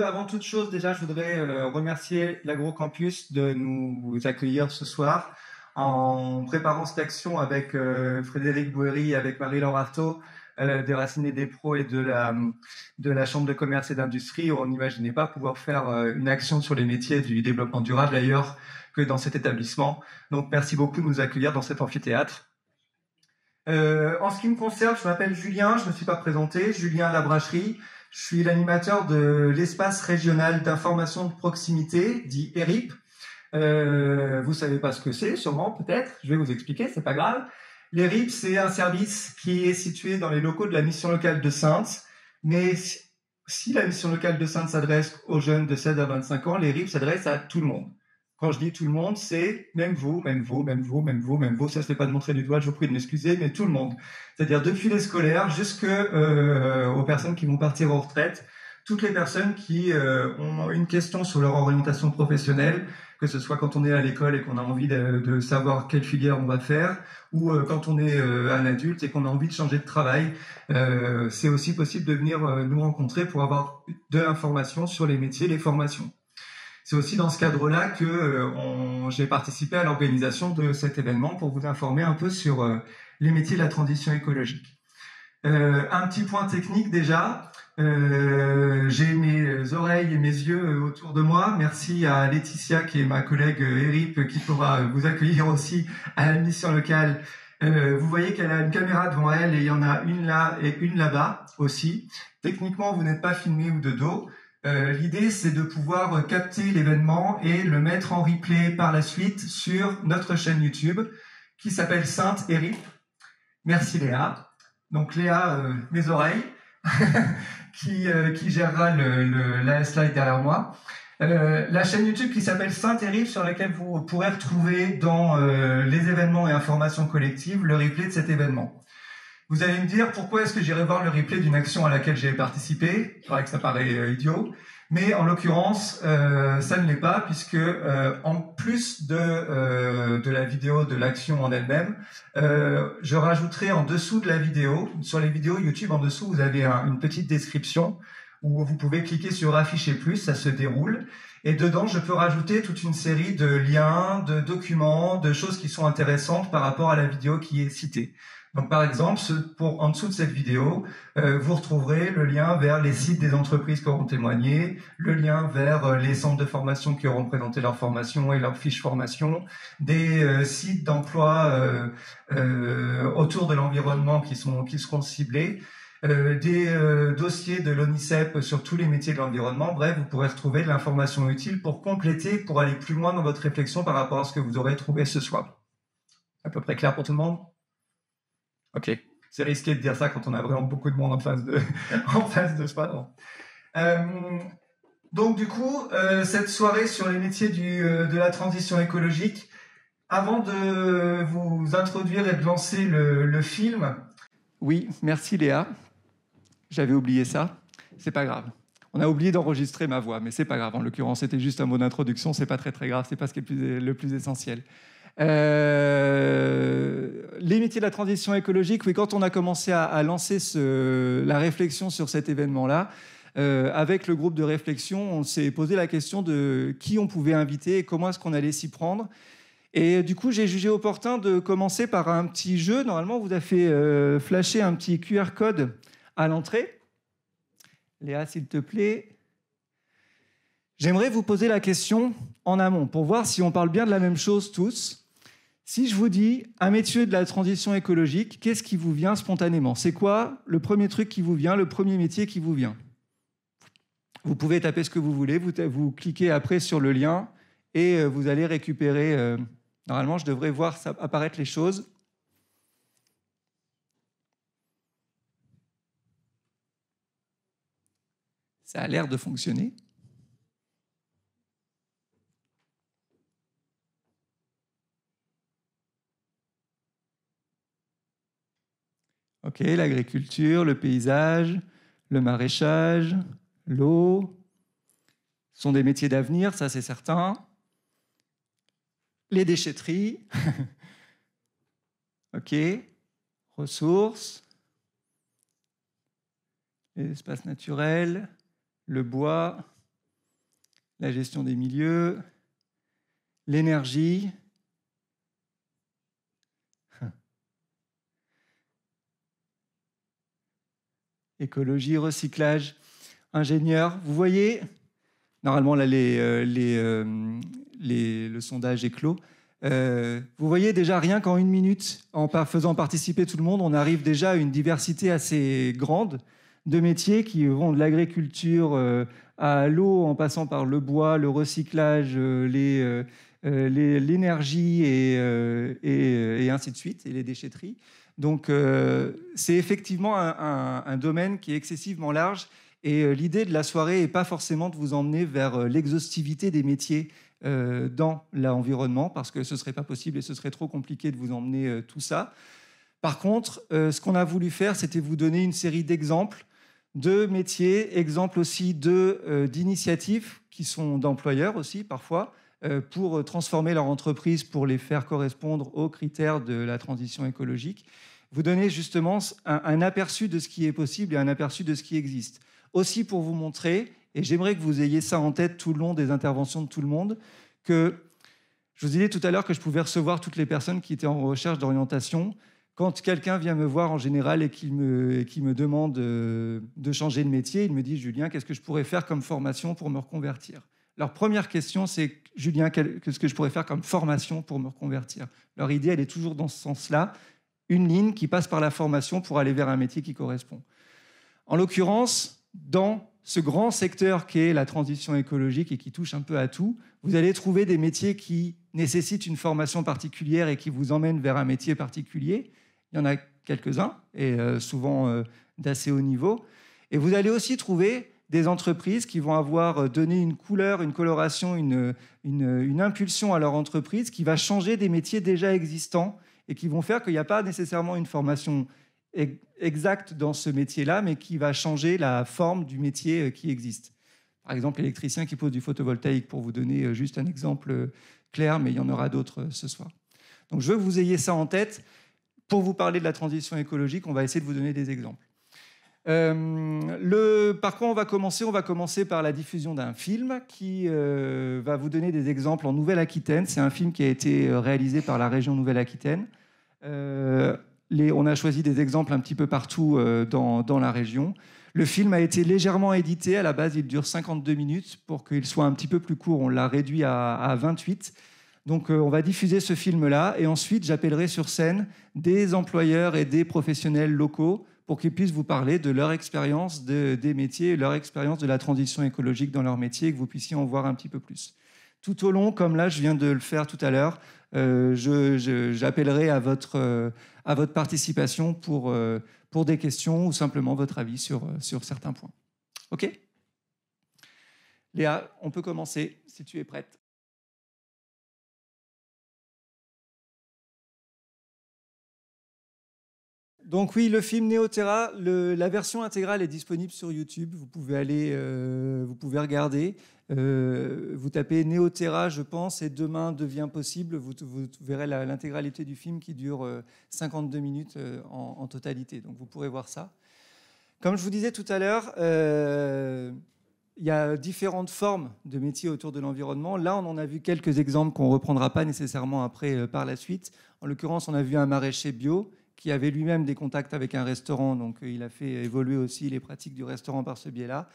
Avant toute chose, déjà, je voudrais remercier l'Agrocampus de nous accueillir ce soir. En préparant cette action avec Frédéric Bouéry, avec Marie-Laure Artaud, des Racines et des Pros et de la Chambre de commerce et d'industrie, on n'imaginait pas pouvoir faire une action sur les métiers du développement durable ailleurs que dans cet établissement. Donc, merci beaucoup de nous accueillir dans cet amphithéâtre. En ce qui me concerne, je m'appelle Julien, je ne me suis pas présenté, Julien Labracherie. Je suis l'animateur de l'espace régional d'information de proximité, dit ERIP. Vous savez pas ce que c'est, sûrement, peut-être. Je vais vous expliquer, c'est pas grave. L'ERIP, c'est un service qui est situé dans les locaux de la mission locale de Saintes. Mais si la mission locale de Saintes s'adresse aux jeunes de 16 à 25 ans, l'ERIP s'adresse à tout le monde. Quand je dis tout le monde, c'est même vous, même vous, même vous, même vous, même vous. Ça, c'est pas de montrer du doigt, je vous prie de m'excuser, mais tout le monde. C'est-à-dire depuis les scolaires aux personnes qui vont partir en retraite, toutes les personnes qui ont une question sur leur orientation professionnelle, que ce soit quand on est à l'école et qu'on a envie de savoir quelle filière on va faire, ou quand on est un adulte et qu'on a envie de changer de travail, c'est aussi possible de venir nous rencontrer pour avoir de l'information sur les métiers, les formations. C'est aussi dans ce cadre-là que j'ai participé à l'organisation de cet événement pour vous informer un peu sur les métiers de la transition écologique. Un petit point technique déjà. J'ai mes oreilles et mes yeux autour de moi. Merci à Laetitia qui est ma collègue ERIP qui pourra vous accueillir aussi à la mission locale. Vous voyez qu'elle a une caméra devant elle et il y en a une là et une là-bas aussi. Techniquement, vous n'êtes pas filmé ou de dos. L'idée, c'est de pouvoir capter l'événement et le mettre en replay par la suite sur notre chaîne YouTube qui s'appelle Saintes ERIP. Merci Léa. Donc Léa, mes oreilles, qui gérera la slide derrière moi. La chaîne YouTube qui s'appelle Saintes ERIP sur laquelle vous pourrez retrouver dans les événements et informations collectives le replay de cet événement. Vous allez me dire pourquoi est-ce que j'irai voir le replay d'une action à laquelle j'ai participé. C'est vrai que ça paraît idiot, mais en l'occurrence, ça ne l'est pas puisque en plus de la vidéo de l'action en elle-même, je rajouterai en dessous de la vidéo, sur les vidéos YouTube en dessous, vous avez une petite description où vous pouvez cliquer sur afficher plus, ça se déroule. Et dedans, je peux rajouter toute une série de liens, de documents, de choses qui sont intéressantes par rapport à la vidéo qui est citée. Donc, par exemple, en dessous de cette vidéo, vous retrouverez le lien vers les sites des entreprises qui auront témoigné, le lien vers les centres de formation qui auront présenté leur formation et leur fiche formation, des sites d'emploi autour de l'environnement qui seront ciblés, des dossiers de l'ONICEP sur tous les métiers de l'environnement. Bref, vous pourrez retrouver de l'information utile pour compléter, pour aller plus loin dans votre réflexion par rapport à ce que vous aurez trouvé ce soir. À peu près clair pour tout le monde ? Ok, c'est risqué de dire ça quand on a vraiment beaucoup de monde en face de soi. Donc du coup, cette soirée sur les métiers de la transition écologique, avant de vous introduire et de lancer le film... Oui, merci Léa, j'avais oublié ça, c'est pas grave. On a oublié d'enregistrer ma voix, mais c'est pas grave. En l'occurrence, c'était juste un mot d'introduction, c'est pas très grave, c'est pas ce qui est le plus essentiel. Les métiers de la transition écologique, oui, quand on a commencé à lancer la réflexion sur cet événement-là, avec le groupe de réflexion, on s'est posé la question de qui on pouvait inviter et comment est-ce qu'on allait s'y prendre. Et du coup, j'ai jugé opportun de commencer par un petit jeu. Normalement, on vous a fait flasher un petit QR code à l'entrée. Léa, s'il te plaît. J'aimerais vous poser la question en amont pour voir si on parle bien de la même chose tous. Si je vous dis un métier de la transition écologique, qu'est-ce qui vous vient spontanément? C'est quoi le premier truc qui vous vient, le premier métier qui vous vient? Vous pouvez taper ce que vous voulez, vous cliquez après sur le lien et vous allez récupérer... Normalement, je devrais voir apparaître les choses. Ça a l'air de fonctionner. Ok, l'agriculture, le paysage, le maraîchage, l'eau sont des métiers d'avenir, ça c'est certain. les déchetteries, ok, ressources, les espaces naturels, le bois, la gestion des milieux, l'énergie, écologie, recyclage, ingénieur. Vous voyez, normalement là le sondage est clos. Vous voyez déjà rien qu'en 1 minute, en faisant participer tout le monde, on arrive déjà à une diversité assez grande de métiers qui vont de l'agriculture à l'eau, en passant par le bois, le recyclage, l'énergie et ainsi de suite, et les déchetteries. Donc c'est effectivement un domaine qui est excessivement large, et l'idée de la soirée n'est pas forcément de vous emmener vers l'exhaustivité des métiers dans l'environnement, parce que ce ne serait pas possible et ce serait trop compliqué de vous emmener tout ça. Par contre, ce qu'on a voulu faire, c'était vous donner une série d'exemples de métiers, exemples aussi d'initiatives qui sont d'employeurs aussi parfois, pour transformer leur entreprise, pour les faire correspondre aux critères de la transition écologique. Vous donner justement un aperçu de ce qui est possible et un aperçu de ce qui existe. Aussi pour vous montrer, et j'aimerais que vous ayez ça en tête tout le long des interventions de tout le monde, que je vous disais tout à l'heure que je pouvais recevoir toutes les personnes qui étaient en recherche d'orientation. Quand quelqu'un vient me voir en général et qui me demande de changer de métier, il me dit « Julien, qu'est-ce que je pourrais faire comme formation pour me reconvertir ?» Leur première question, c'est « Julien, qu'est-ce que je pourrais faire comme formation pour me reconvertir ?» Leur idée, elle est toujours dans ce sens-là, une ligne qui passe par la formation pour aller vers un métier qui correspond. En l'occurrence, dans ce grand secteur qui est la transition écologique et qui touche un peu à tout, vous allez trouver des métiers qui nécessitent une formation particulière et qui vous emmènent vers un métier particulier. Il y en a quelques-uns, et souvent d'assez haut niveau. Et vous allez aussi trouver des entreprises qui vont avoir donné une couleur, une coloration, une impulsion à leur entreprise qui va changer des métiers déjà existants et qui vont faire qu'il n'y a pas nécessairement une formation exacte dans ce métier-là, mais qui va changer la forme du métier qui existe. Par exemple, l'électricien qui pose du photovoltaïque, pour vous donner juste un exemple clair, mais il y en aura d'autres ce soir. Donc je veux que vous ayez ça en tête. Pour vous parler de la transition écologique, on va essayer de vous donner des exemples. Par quoi on va commencer par la diffusion d'un film qui va vous donner des exemples en Nouvelle-Aquitaine. C'est un film qui a été réalisé par la région Nouvelle-Aquitaine. On a choisi des exemples un petit peu partout dans la région. Le film a été légèrement édité. À la base, il dure 52 minutes. Pour qu'il soit un petit peu plus court, on l'a réduit à 28. Donc, on va diffuser ce film-là. Et ensuite, j'appellerai sur scène des employeurs et des professionnels locaux pour qu'ils puissent vous parler de leur expérience des métiers, leur expérience de la transition écologique dans leur métier, et que vous puissiez en voir un petit peu plus. Tout au long, comme là, je viens de le faire tout à l'heure, j'appellerai à votre participation pour des questions ou simplement votre avis sur certains points. OK ? Léa, on peut commencer, si tu es prête. Donc oui, le film Néoterra, la version intégrale est disponible sur YouTube. Vous pouvez vous pouvez regarder. Vous tapez Néoterra, je pense, et Demain devient possible. Vous verrez l'intégralité du film qui dure 52 minutes en totalité. Donc vous pourrez voir ça. Comme je vous disais tout à l'heure, il y a différentes formes de métiers autour de l'environnement. Là, on en a vu quelques exemples qu'on ne reprendra pas nécessairement après par la suite. En l'occurrence, on a vu un maraîcher bio qui avait lui-même des contacts avec un restaurant, donc il a fait évoluer aussi les pratiques du restaurant par ce biais-là.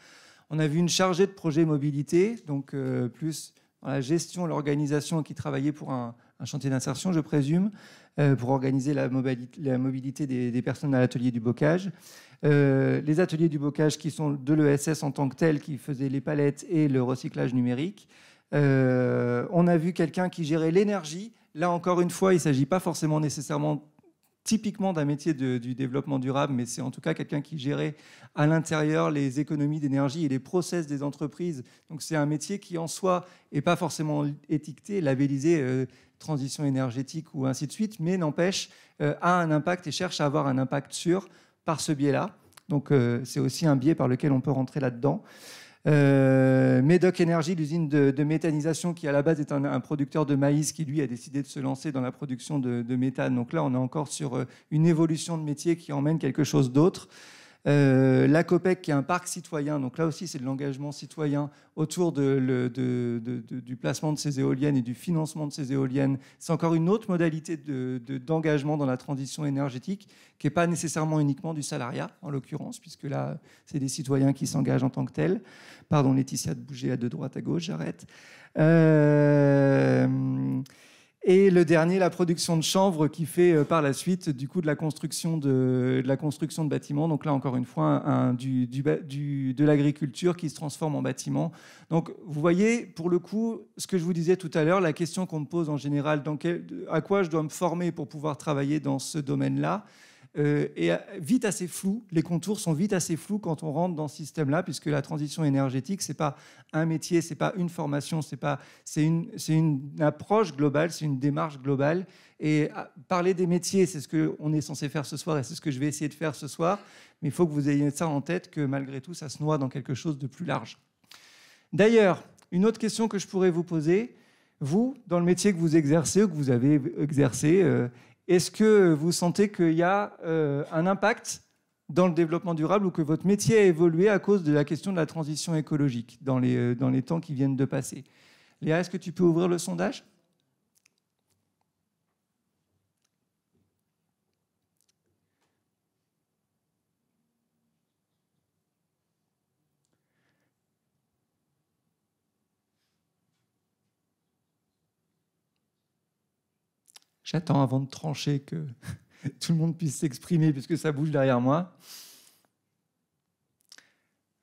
On a vu une chargée de projet mobilité, donc plus dans la gestion, l'organisation, qui travaillait pour un chantier d'insertion, je présume, pour organiser la mobilité des personnes à l'atelier du bocage. Les ateliers du bocage qui sont de l'ESS en tant que tel, qui faisaient les palettes et le recyclage numérique. On a vu quelqu'un qui gérait l'énergie. Là, encore une fois, il ne s'agit pas forcément nécessairement typiquement d'un métier du développement durable, mais c'est en tout cas quelqu'un qui gérait à l'intérieur les économies d'énergie et les process des entreprises. Donc c'est un métier qui en soi n'est pas forcément étiqueté, labellisé transition énergétique ou ainsi de suite, mais n'empêche a un impact et cherche à avoir un impact sûr par ce biais-là. Donc c'est aussi un biais par lequel on peut rentrer là-dedans. Médoc Energy, l'usine de méthanisation qui à la base est un producteur de maïs qui lui a décidé de se lancer dans la production de méthane. Donc là on est encore sur une évolution de métier qui emmène quelque chose d'autre. La COPEC qui est un parc citoyen, donc là aussi c'est de l'engagement citoyen autour du placement de ces éoliennes et du financement de ces éoliennes. C'est encore une autre modalité d'engagement dans la transition énergétique qui n'est pas nécessairement uniquement du salariat en l'occurrence, puisque là c'est des citoyens qui s'engagent en tant que tels. Pardon Laetitia de bouger de droite à gauche, j'arrête. Et le dernier, la production de chanvre qui fait par la suite du coup de la construction de bâtiments. Donc là, encore une fois, de l'agriculture qui se transforme en bâtiment. Donc vous voyez, pour le coup, ce que je vous disais tout à l'heure, la question qu'on me pose en général, à quoi je dois me former pour pouvoir travailler dans ce domaine-là, est vite assez flou. Les contours sont vite assez flous quand on rentre dans ce système-là, puisque la transition énergétique, c'est pas un métier, c'est pas une formation, c'est une approche globale, c'est une démarche globale. Et parler des métiers, c'est ce qu'on est censé faire ce soir, et c'est ce que je vais essayer de faire ce soir. Mais il faut que vous ayez ça en tête, que malgré tout, ça se noie dans quelque chose de plus large. D'ailleurs, une autre question que je pourrais vous poser, vous, dans le métier que vous exercez ou que vous avez exercé, est-ce que vous sentez qu'il y a un impact dans le développement durable ou que votre métier a évolué à cause de la question de la transition écologique dans les temps qui viennent de passer? Léa, est-ce que tu peux ouvrir le sondage? J'attends avant de trancher que tout le monde puisse s'exprimer puisque ça bouge derrière moi.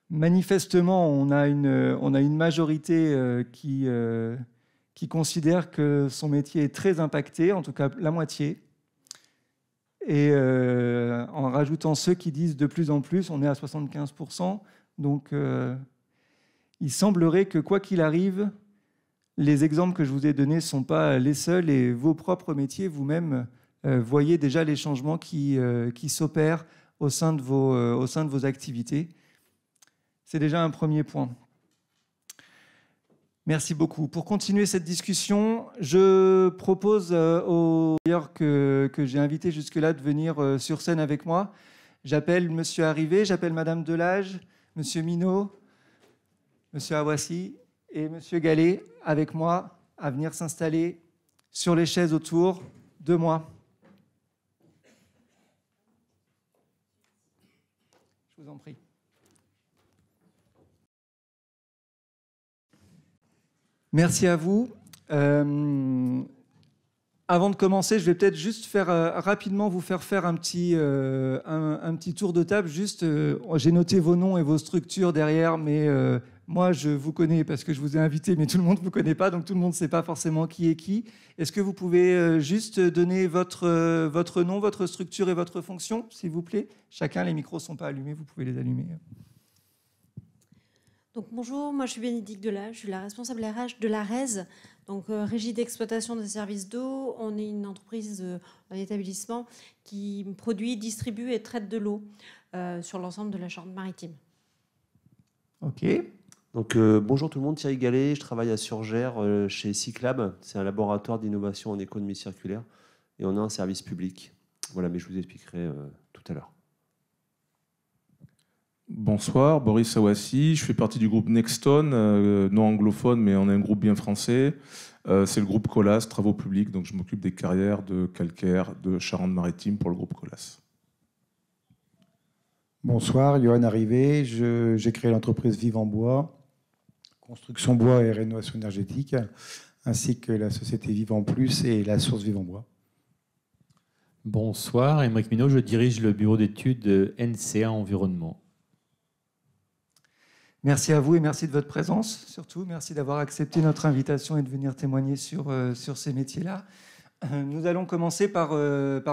Manifestement, on a une majorité qui considère que son métier est très impacté, en tout cas la moitié. Et en rajoutant ceux qui disent de plus en plus, on est à 75%. Donc il semblerait que quoi qu'il arrive, les exemples que je vous ai donnés ne sont pas les seuls et vos propres métiers, vous-même, voyez déjà les changements qui s'opèrent au sein de vos activités. C'est déjà un premier point. Merci beaucoup. Pour continuer cette discussion, je propose aux d'ailleurs que j'ai invité jusque-là de venir sur scène avec moi. J'appelle Monsieur Arrivé, j'appelle Madame Delage, Monsieur Minot, Monsieur Awassi et Monsieur Gallet avec moi à venir s'installer sur les chaises autour de moi. Je vous en prie. Merci à vous. Avant de commencer, je vais peut-être juste rapidement vous faire un petit tour de table. Juste, j'ai noté vos noms et vos structures derrière, mais moi, je vous connais parce que je vous ai invité, mais tout le monde ne vous connaît pas, donc tout le monde ne sait pas forcément qui est qui. Est-ce que vous pouvez juste donner votre nom, votre structure et votre fonction, s'il vous plaît? Chacun, les micros ne sont pas allumés, vous pouvez les allumer. Donc, bonjour, moi je suis Bénédicte Delage, je suis la responsable RH de la RES, donc Régie d'exploitation des services d'eau. On est une entreprise, un établissement qui produit, distribue et traite de l'eau sur l'ensemble de la Charente-Maritime. Ok. Donc, bonjour tout le monde, Thierry Gallet, je travaille à Surgères chez Cyclab, c'est un laboratoire d'innovation en économie circulaire et on a un service public. Voilà, mais je vous expliquerai tout à l'heure. Bonsoir, Boris Awassi, je fais partie du groupe Nexton, non anglophone, mais on est un groupe bien français. C'est le groupe Colas, travaux publics, donc je m'occupe des carrières de calcaire de Charente-Maritime pour le groupe Colas. Bonsoir, Johan Arrivé, j'ai créé l'entreprise Vive en Bois, construction bois et rénovation énergétique, ainsi que la société Vive en Plus et la source Vive en Bois. Bonsoir, Aymeric Minot, je dirige le bureau d'études NCA Environnement. Merci à vous et merci de votre présence. Surtout, merci d'avoir accepté notre invitation et de venir témoigner sur ces métiers-là. Nous allons commencer par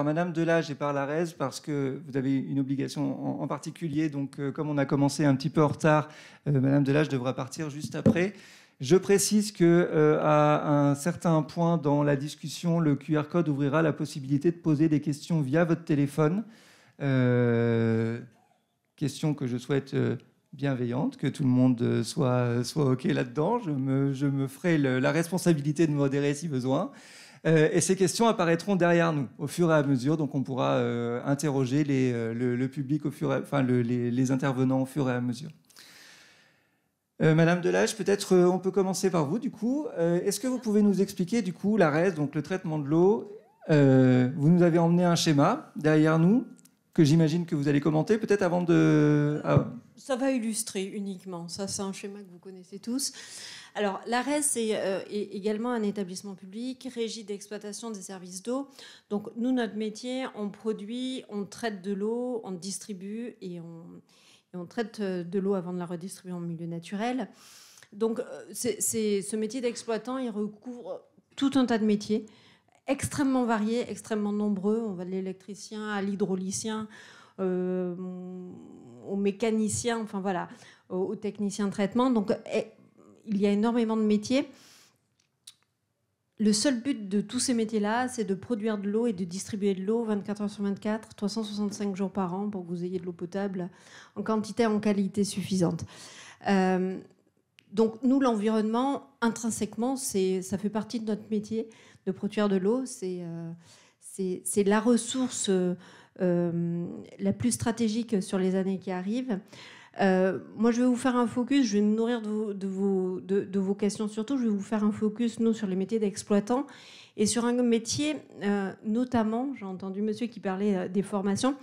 Madame Delage et par la RES parce que vous avez une obligation en particulier. Donc, comme on a commencé un petit peu en retard, Madame Delage devra partir juste après. Je précise qu'à un certain point dans la discussion, le QR code ouvrira la possibilité de poser des questions via votre téléphone. Questions que je souhaite bienveillante, que tout le monde soit OK là-dedans. Je me ferai la responsabilité de modérer si besoin. Et ces questions apparaîtront derrière nous au fur et à mesure. Donc, on pourra interroger le public, les intervenants au fur et à mesure. Madame Delage, peut-être on peut commencer par vous, du coup. Est-ce que vous pouvez nous expliquer, du coup, l'ARES, donc le traitement de l'eau? Vous nous avez emmené un schéma derrière nous, que j'imagine que vous allez commenter, peut-être avant de... Ça va illustrer uniquement. Ça, c'est un schéma que vous connaissez tous. Alors, l'ARES est également un établissement public, régie d'exploitation des services d'eau. Donc, nous, notre métier, on produit, on traite de l'eau, on distribue et on traite de l'eau avant de la redistribuer en milieu naturel. Donc, ce métier d'exploitant, il recouvre tout un tas de métiers extrêmement variés, extrêmement nombreux. On va de l'électricien à l'hydraulicien, au mécanicien, enfin voilà, au technicien de traitement. Donc, il y a énormément de métiers. Le seul but de tous ces métiers-là, c'est de produire de l'eau et de distribuer de l'eau 24 heures sur 24, 365 jours par an, pour que vous ayez de l'eau potable en quantité et en qualité suffisante. Donc, nous, l'environnement, intrinsèquement, ça fait partie de notre métier de produire de l'eau. C'est la ressource la plus stratégique sur les années qui arrivent. Moi, je vais vous faire un focus, je vais me nourrir de vos questions surtout. Je vais vous faire un focus, nous, sur les métiers d'exploitants et sur un métier, notamment, j'ai entendu monsieur qui parlait des formations,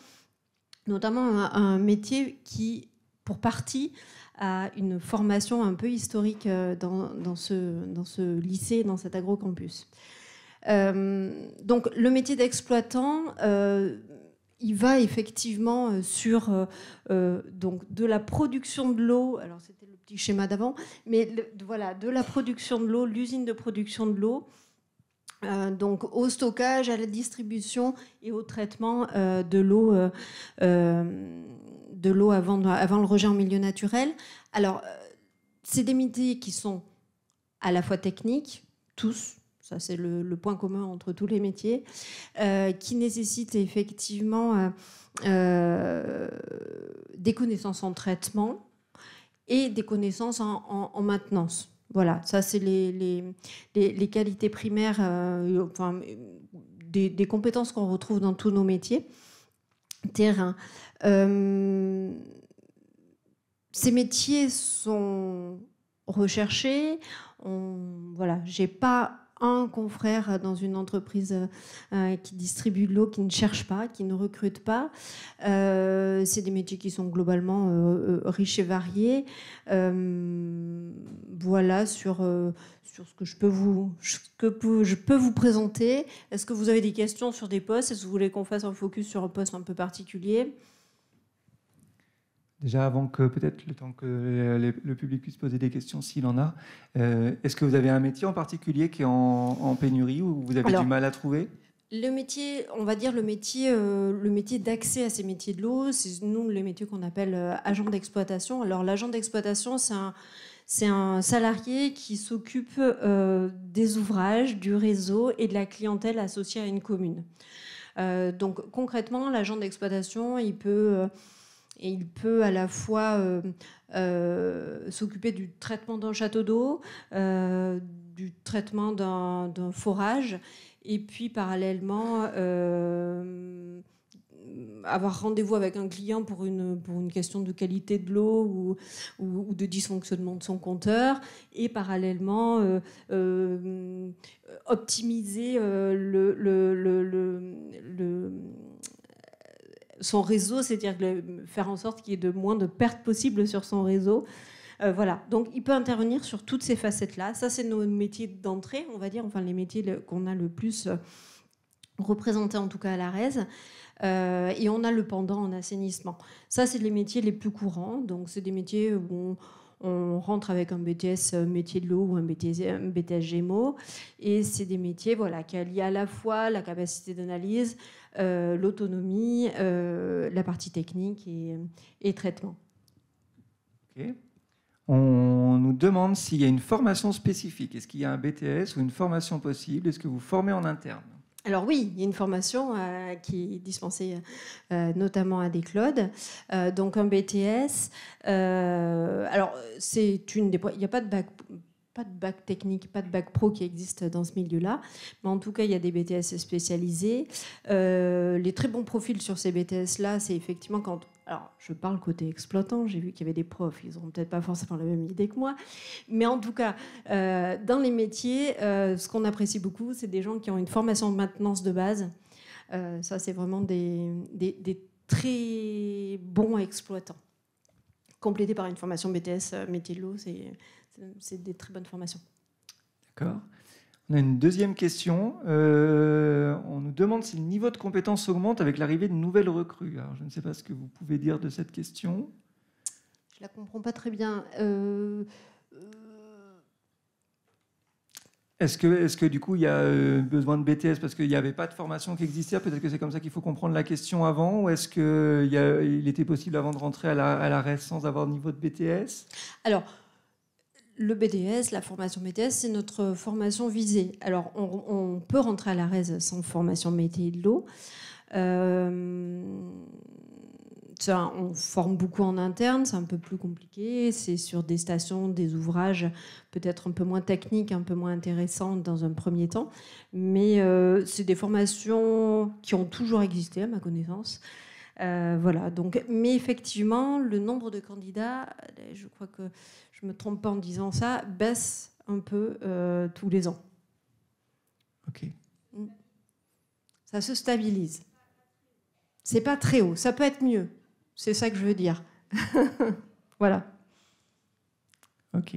notamment un métier qui, pour partie, a une formation un peu historique dans ce lycée, dans cet agrocampus. Donc, le métier d'exploitant... il va effectivement sur donc de la production de l'eau. Alors c'était le petit schéma d'avant, mais voilà, de la production de l'eau, l'usine de production de l'eau, donc au stockage, à la distribution et au traitement de l'eau avant le rejet en milieu naturel. Alors c'est des métiers qui sont à la fois techniques, tous. Ça, c'est le point commun entre tous les métiers, qui nécessitent effectivement des connaissances en traitement et des connaissances en maintenance. Voilà, ça, c'est les qualités primaires, des compétences qu'on retrouve dans tous nos métiers. Terrain. Ces métiers sont recherchés. Voilà, j'ai pas un confrère dans une entreprise qui distribue de l'eau, qui ne cherche pas, qui ne recrute pas. C'est des métiers qui sont globalement riches et variés. Voilà sur ce que je peux vous présenter. Est-ce que vous avez des questions sur des postes? Est-ce que vous voulez qu'on fasse un focus sur un poste un peu particulier? Déjà, avant que peut-être le temps que le public puisse poser des questions, s'il en a, est-ce que vous avez un métier en particulier qui est en pénurie ou vous avez du mal à trouver? Le métier, on va dire le métier d'accès à ces métiers de l'eau, c'est nous le métier qu'on appelle agent d'exploitation. Alors l'agent d'exploitation, c'est un salarié qui s'occupe des ouvrages, du réseau et de la clientèle associée à une commune. Donc concrètement, l'agent d'exploitation, il peut à la fois s'occuper du traitement d'un château d'eau, du traitement d'un forage, et puis parallèlement avoir rendez-vous avec un client pour une question de qualité de l'eau ou de dysfonctionnement de son compteur, et parallèlement optimiser son réseau, c'est-à-dire faire en sorte qu'il y ait de moins de pertes possibles sur son réseau. Voilà, donc il peut intervenir sur toutes ces facettes-là. Ça, c'est nos métiers d'entrée, on va dire, enfin les métiers qu'on a le plus représentés, en tout cas à l'ARES. Et on a le pendant en assainissement. Ça, c'est les métiers les plus courants. Donc, c'est des métiers où on rentre avec un BTS métier de l'eau ou un BTS GEMO. Et c'est des métiers qui allient à la fois la capacité d'analyse, l'autonomie, la partie technique et traitement. Ok. On nous demande s'il y a une formation spécifique. Est-ce qu'il y a un BTS ou une formation possible? Est-ce que vous formez en interne? Alors oui, il y a une formation qui est dispensée notamment à Desclaudes, donc un BTS. Alors c'est une des, il n'y a pas de bac technique, pas de bac pro qui existe dans ce milieu-là, mais en tout cas il y a des BTS spécialisés. Les très bons profils sur ces BTS-là, c'est effectivement quand... Alors, je parle côté exploitant, j'ai vu qu'il y avait des profs, ils n'ont peut-être pas forcément la même idée que moi, mais en tout cas, dans les métiers, ce qu'on apprécie beaucoup, c'est des gens qui ont une formation de maintenance de base. Ça, c'est vraiment des très bons exploitants. Complété par une formation BTS métier de l'eau, c'est des très bonnes formations. D'accord. On a une deuxième question. On nous demande si le niveau de compétence augmente avec l'arrivée de nouvelles recrues. Alors, je ne sais pas ce que vous pouvez dire de cette question. Je ne la comprends pas très bien. Est-ce que du coup, il y a besoin de BTS parce qu'il n'y avait pas de formation qui existait? Peut-être que c'est comme ça qu'il faut comprendre la question avant. Ou est-ce qu'il était possible avant de rentrer à la RES sans avoir de niveau de BTS? Alors, le BTS, la formation BTS, c'est notre formation visée. Alors, on peut rentrer à la RES sans formation métier de l'eau. On forme beaucoup en interne, c'est un peu plus compliqué. C'est sur des stations, des ouvrages peut-être un peu moins techniques, un peu moins intéressants dans un premier temps. Mais c'est des formations qui ont toujours existé, à ma connaissance. Voilà. Donc, mais effectivement, le nombre de candidats, je crois que je ne me trompe pas en disant ça, baisse un peu tous les ans. Ok. Ça se stabilise. C'est pas très haut. Ça peut être mieux. C'est ça que je veux dire. Voilà. Ok.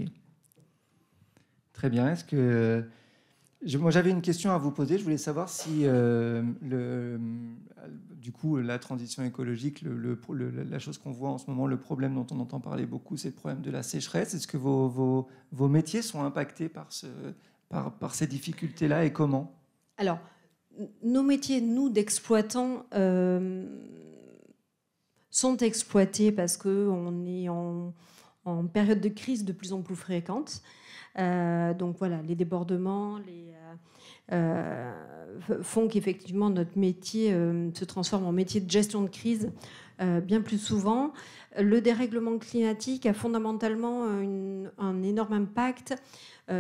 Très bien. Est-ce que moi j'avais une question à vous poser. Je voulais savoir si du coup la transition écologique, la chose qu'on voit en ce moment, le problème dont on entend parler beaucoup, c'est le problème de la sécheresse. Est-ce que vos métiers sont impactés par ces difficultés-là et comment? Alors, nos métiers, nous, d'exploitants, sont exploités parce qu'on est en période de crise de plus en plus fréquente. Donc voilà, les débordements font qu'effectivement notre métier se transforme en métier de gestion de crise bien plus souvent. Le dérèglement climatique a fondamentalement un énorme impact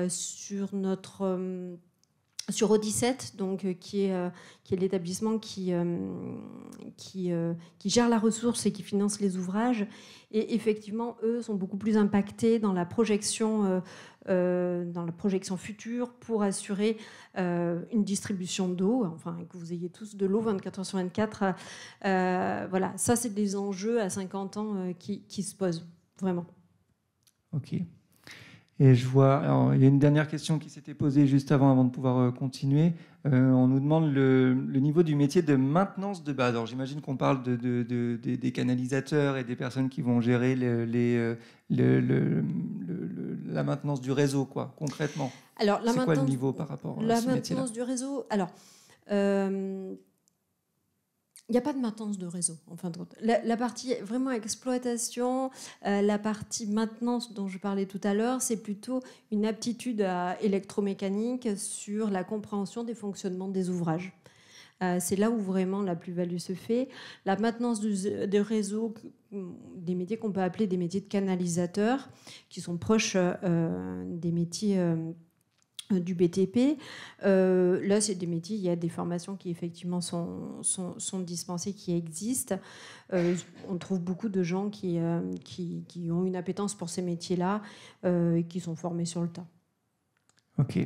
sur notre... sur Eau17, donc, qui est l'établissement qui gère la ressource et qui finance les ouvrages. Et effectivement, eux sont beaucoup plus impactés dans la projection future pour assurer une distribution d'eau, enfin que vous ayez tous de l'eau 24 heures sur 24. Voilà, ça c'est des enjeux à 50 ans qui se posent, vraiment. Ok. Et je vois, alors, il y a une dernière question qui s'était posée juste avant de pouvoir continuer. On nous demande le niveau du métier de maintenance de base. Alors j'imagine qu'on parle des canalisateurs et des personnes qui vont gérer la maintenance du réseau, quoi, concrètement. Alors, c'est quoi le niveau par rapport à ce métier-là? La maintenance du réseau, alors... il n'y a pas de maintenance de réseau, en fin de compte. La partie vraiment exploitation, la partie maintenance dont je parlais tout à l'heure, c'est plutôt une aptitude électromécanique sur la compréhension des fonctionnements des ouvrages. C'est là où vraiment la plus-value se fait. La maintenance des réseaux, des métiers qu'on peut appeler des métiers de canalisateurs, qui sont proches des métiers... du BTP. Là, c'est des métiers, il y a des formations qui effectivement sont dispensées, qui existent. On trouve beaucoup de gens qui ont une appétence pour ces métiers-là et qui sont formés sur le tas. Ok.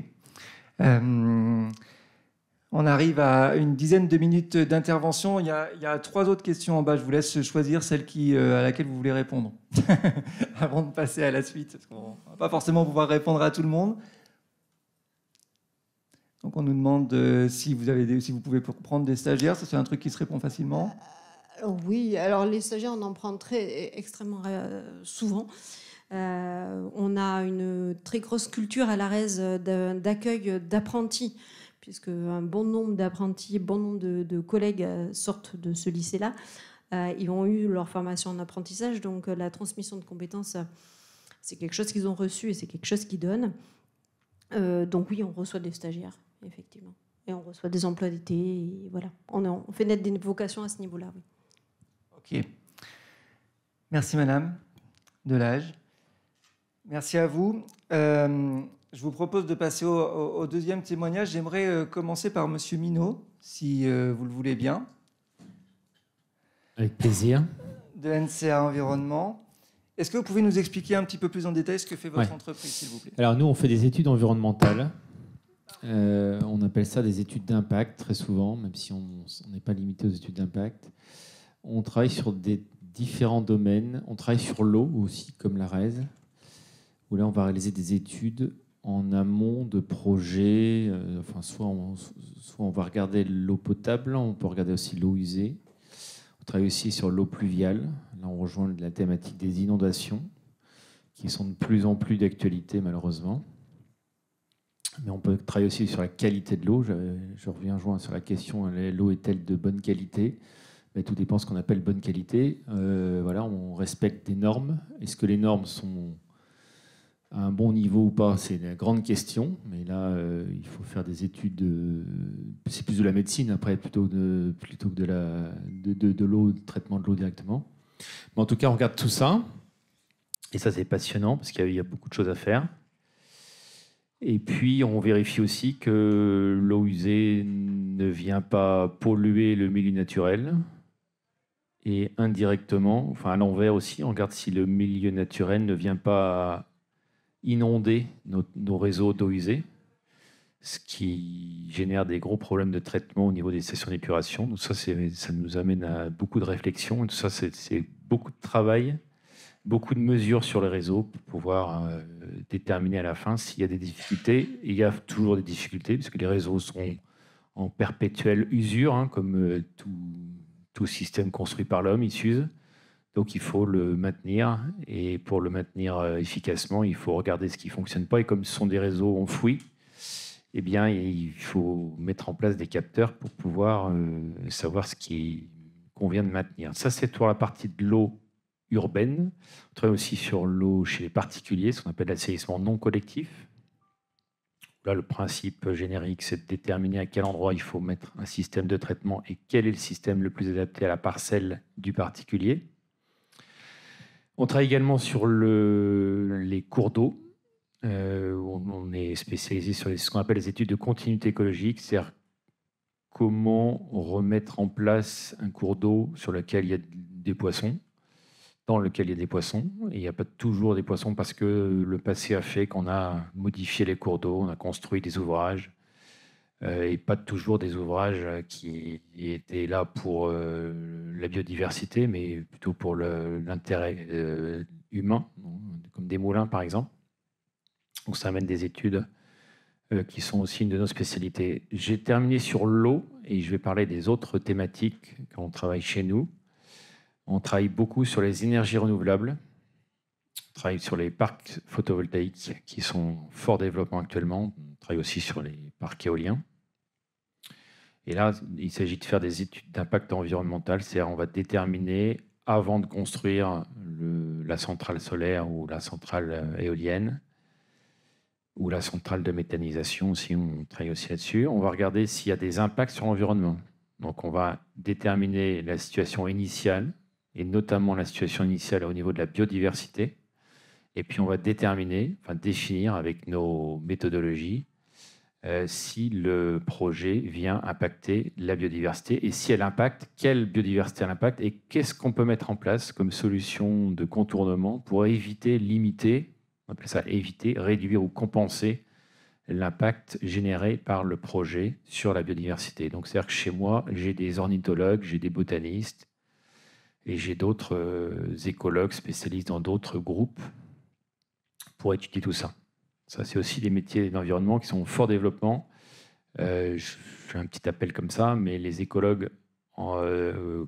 On arrive à une dizaine de minutes d'intervention. Il y a 3 autres questions en bas. Je vous laisse choisir celle à laquelle vous voulez répondre avant de passer à la suite. Parce qu'on ne va pas forcément pouvoir répondre à tout le monde. Donc on nous demande si vous pouvez prendre des stagiaires. Ça, c'est un truc qui se répond facilement. Oui, alors les stagiaires, on en prend extrêmement souvent. On a une très grosse culture à la RES d'accueil d'apprentis, puisque un bon nombre d'apprentis, bon nombre de collègues sortent de ce lycée-là. Ils ont eu leur formation en apprentissage, donc la transmission de compétences, c'est quelque chose qu'ils ont reçu et c'est quelque chose qu'ils donnent. Donc oui, on reçoit des stagiaires, effectivement. Et on reçoit des emplois d'été. Et voilà. On fait naître des vocations à ce niveau-là. Oui. Ok. Merci Madame Delage. Merci à vous. Je vous propose de passer au deuxième témoignage. J'aimerais commencer par Monsieur Minot, si vous le voulez bien. Avec plaisir. De NCA Environnement. Est-ce que vous pouvez nous expliquer un petit peu plus en détail ce que fait votre entreprise, s'il vous plaît? Alors nous, on fait des études environnementales. On appelle ça des études d'impact très souvent, même si on n'est pas limité aux études d'impact. On travaille sur des différents domaines. On travaille sur l'eau aussi, comme la RES, où là, on va réaliser des études en amont de projets. Soit on va regarder l'eau potable, on peut regarder aussi l'eau usée. On travaille aussi sur l'eau pluviale. Là, on rejoint la thématique des inondations, qui sont de plus en plus d'actualité, malheureusement. Mais on peut travailler aussi sur la qualité de l'eau. Je reviens sur la question, l'eau est-elle de bonne qualité? Mais tout dépend de ce qu'on appelle bonne qualité. Voilà, on respecte des normes. Est-ce que les normes sont à un bon niveau ou pas? C'est la grande question. Mais là, il faut faire des études. C'est plus de la médecine après, plutôt que de l'eau, de traitement de l'eau directement. Mais en tout cas, on regarde tout ça. Et ça, c'est passionnant parce qu'il y a beaucoup de choses à faire. Et puis, on vérifie aussi que l'eau usée ne vient pas polluer le milieu naturel. Et indirectement, enfin à l'envers aussi, on regarde si le milieu naturel ne vient pas inonder nos réseaux d'eau usée, ce qui génère des gros problèmes de traitement au niveau des stations d'épuration. Donc ça nous amène à beaucoup de réflexions. Et tout ça, c'est beaucoup de travail, beaucoup de mesures sur les réseaux pour pouvoir déterminer à la fin s'il y a des difficultés. Et il y a toujours des difficultés, puisque les réseaux sont en perpétuelle usure, hein, comme tout système construit par l'homme, il s'use. Donc il faut le maintenir. Et pour le maintenir efficacement, il faut regarder ce qui ne fonctionne pas. Et comme ce sont des réseaux enfouis, eh bien, il faut mettre en place des capteurs pour pouvoir savoir ce qui convient de maintenir. Ça, c'est pour la partie de l'eau urbaine. On travaille aussi sur l'eau chez les particuliers, ce qu'on appelle l'assainissement non collectif. Là, le principe générique, c'est de déterminer à quel endroit il faut mettre un système de traitement et quel est le système le plus adapté à la parcelle du particulier. On travaille également sur les cours d'eau. On est spécialisé sur ce qu'on appelle les études de continuité écologique, c'est-à-dire comment remettre en place un cours d'eau sur lequel il y a des poissons, dans lequel il y a des poissons. Et il n'y a pas toujours des poissons parce que le passé a fait qu'on a modifié les cours d'eau, on a construit des ouvrages, et pas toujours des ouvrages qui étaient là pour la biodiversité, mais plutôt pour l'intérêt humain, comme des moulins par exemple. Donc ça amène des études qui sont aussi une de nos spécialités. J'ai terminé sur l'eau et je vais parler des autres thématiques qu'on travaille chez nous. On travaille beaucoup sur les énergies renouvelables. On travaille sur les parcs photovoltaïques qui sont en fort développement actuellement. On travaille aussi sur les parcs éoliens. Et là, il s'agit de faire des études d'impact environnemental. C'est-à-dire on va déterminer, avant de construire la centrale solaire ou la centrale éolienne, ou la centrale de méthanisation, si on travaille aussi là-dessus, on va regarder s'il y a des impacts sur l'environnement. Donc on va déterminer la situation initiale, et notamment la situation initiale au niveau de la biodiversité. Et puis on va définir avec nos méthodologies si le projet vient impacter la biodiversité. Et si elle impacte, quelle biodiversité elle impacte et qu'est-ce qu'on peut mettre en place comme solution de contournement pour éviter, limiter, on appelle ça éviter, réduire ou compenser l'impact généré par le projet sur la biodiversité. Donc c'est-à-dire que chez moi, j'ai des ornithologues, j'ai des botanistes, et j'ai d'autres écologues spécialistes dans d'autres groupes pour étudier tout ça. Ça, c'est aussi des métiers d'environnement qui sont en fort développement. Je fais un petit appel comme ça, mais les écologues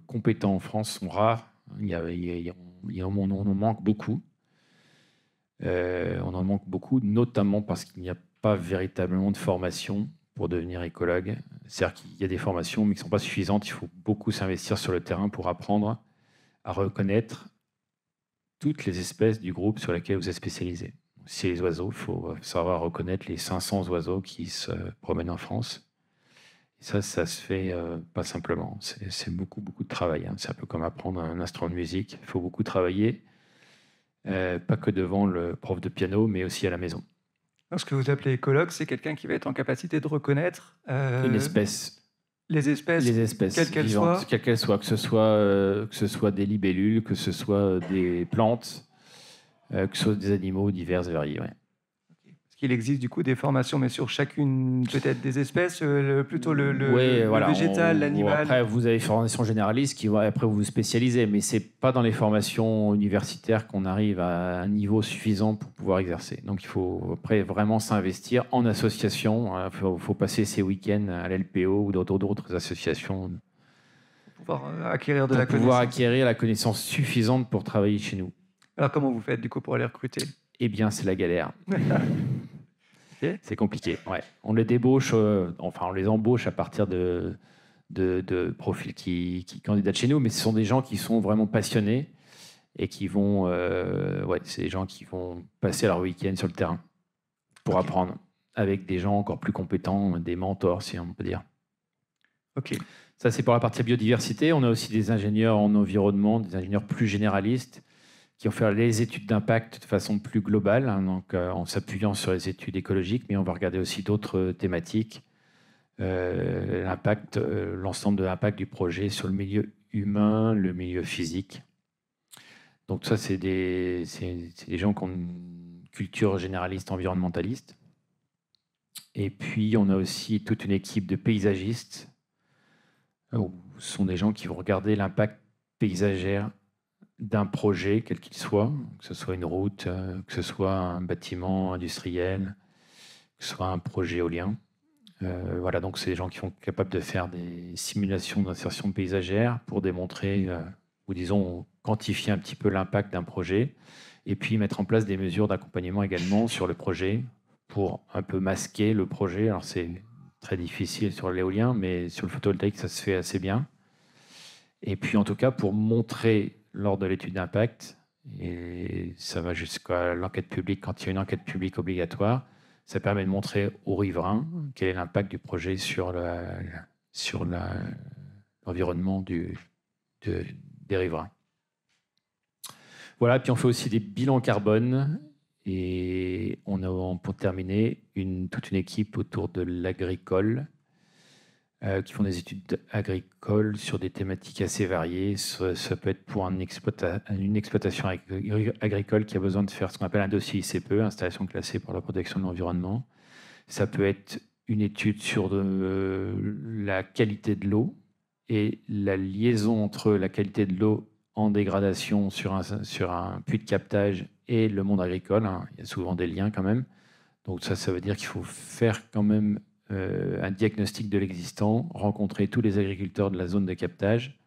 compétents en France sont rares. On en manque beaucoup. On en manque beaucoup, notamment parce qu'il n'y a pas véritablement de formation pour devenir écologue. C'est-à-dire qu'il y a des formations, mais qui ne sont pas suffisantes. Il faut beaucoup s'investir sur le terrain pour apprendre à reconnaître toutes les espèces du groupe sur lesquelles vous êtes spécialisé. Si les oiseaux, il faut savoir reconnaître les 500 oiseaux qui se promènent en France. Et ça se fait pas simplement. C'est beaucoup, beaucoup de travail. Hein. C'est un peu comme apprendre un instrument de musique. Il faut beaucoup travailler, pas que devant le prof de piano, mais aussi à la maison. Alors, ce que vous appelez écologue, c'est quelqu'un qui va être en capacité de reconnaître Une espèce. les espèces, quelles qu'elles vivantes, soient. quelles qu'elles soient, que ce soit des libellules, que ce soit des plantes, que ce soit des animaux divers et variés. Ouais. Parce qu'il existe du coup des formations, mais sur chacune peut-être des espèces, plutôt le végétal, l'animal. Après, vous avez des formations généralistes qui vont après vous spécialiser, mais c'est pas dans les formations universitaires qu'on arrive à un niveau suffisant pour pouvoir exercer. Donc il faut après vraiment s'investir en association. Il faut passer ses week-ends à l'LPO ou dans d'autres associations Pour pouvoir acquérir de la pour pouvoir connaissance. acquérir la connaissance suffisante pour travailler chez nous. Alors comment vous faites du coup pour les recruter? Eh bien, c'est la galère. C'est compliqué. Ouais. On les débauche, on les embauche à partir de profils qui candidatent chez nous, mais ce sont des gens qui sont vraiment passionnés et qui vont, c'est des gens qui vont passer leur week-end sur le terrain pour apprendre avec des gens encore plus compétents, des mentors, si on peut dire. Ok. Ça, c'est pour la partie biodiversité. On a aussi des ingénieurs en environnement, des ingénieurs plus généralistes qui vont faire les études d'impact de façon plus globale, hein, donc en s'appuyant sur les études écologiques, mais on va regarder aussi d'autres thématiques, l'ensemble de l'impact du projet sur le milieu humain, le milieu physique. Donc ça, c'est des gens qui ont une culture généraliste environnementaliste. Et puis, on a aussi toute une équipe de paysagistes, où ce sont des gens qui vont regarder l'impact paysagère d'un projet, quel qu'il soit, que ce soit une route, que ce soit un bâtiment industriel, que ce soit un projet éolien. Voilà, donc c'est des gens qui sont capables de faire des simulations d'insertion paysagère pour démontrer, ou disons, quantifier un petit peu l'impact d'un projet, et puis mettre en place des mesures d'accompagnement également sur le projet pour un peu masquer le projet. Alors c'est très difficile sur l'éolien, mais sur le photovoltaïque, ça se fait assez bien. Et puis en tout cas, pour montrer lors de l'étude d'impact, et ça va jusqu'à l'enquête publique, quand il y a une enquête publique obligatoire, ça permet de montrer aux riverains quel est l'impact du projet sur l'environnement des riverains. Voilà, puis on fait aussi des bilans carbone, et on a, pour terminer, toute une équipe autour de l'agricole, qui font des études agricoles sur des thématiques assez variées. Ça peut être pour une exploitation agricole qui a besoin de faire ce qu'on appelle un dossier ICPE, installation classée pour la protection de l'environnement. Ça peut être une étude sur la qualité de l'eau et la liaison entre la qualité de l'eau en dégradation sur un puits de captage et le monde agricole. Hein. Il y a souvent des liens quand même. Donc ça veut dire qu'il faut faire quand même un diagnostic de l'existant, rencontrer tous les agriculteurs de la zone de captage,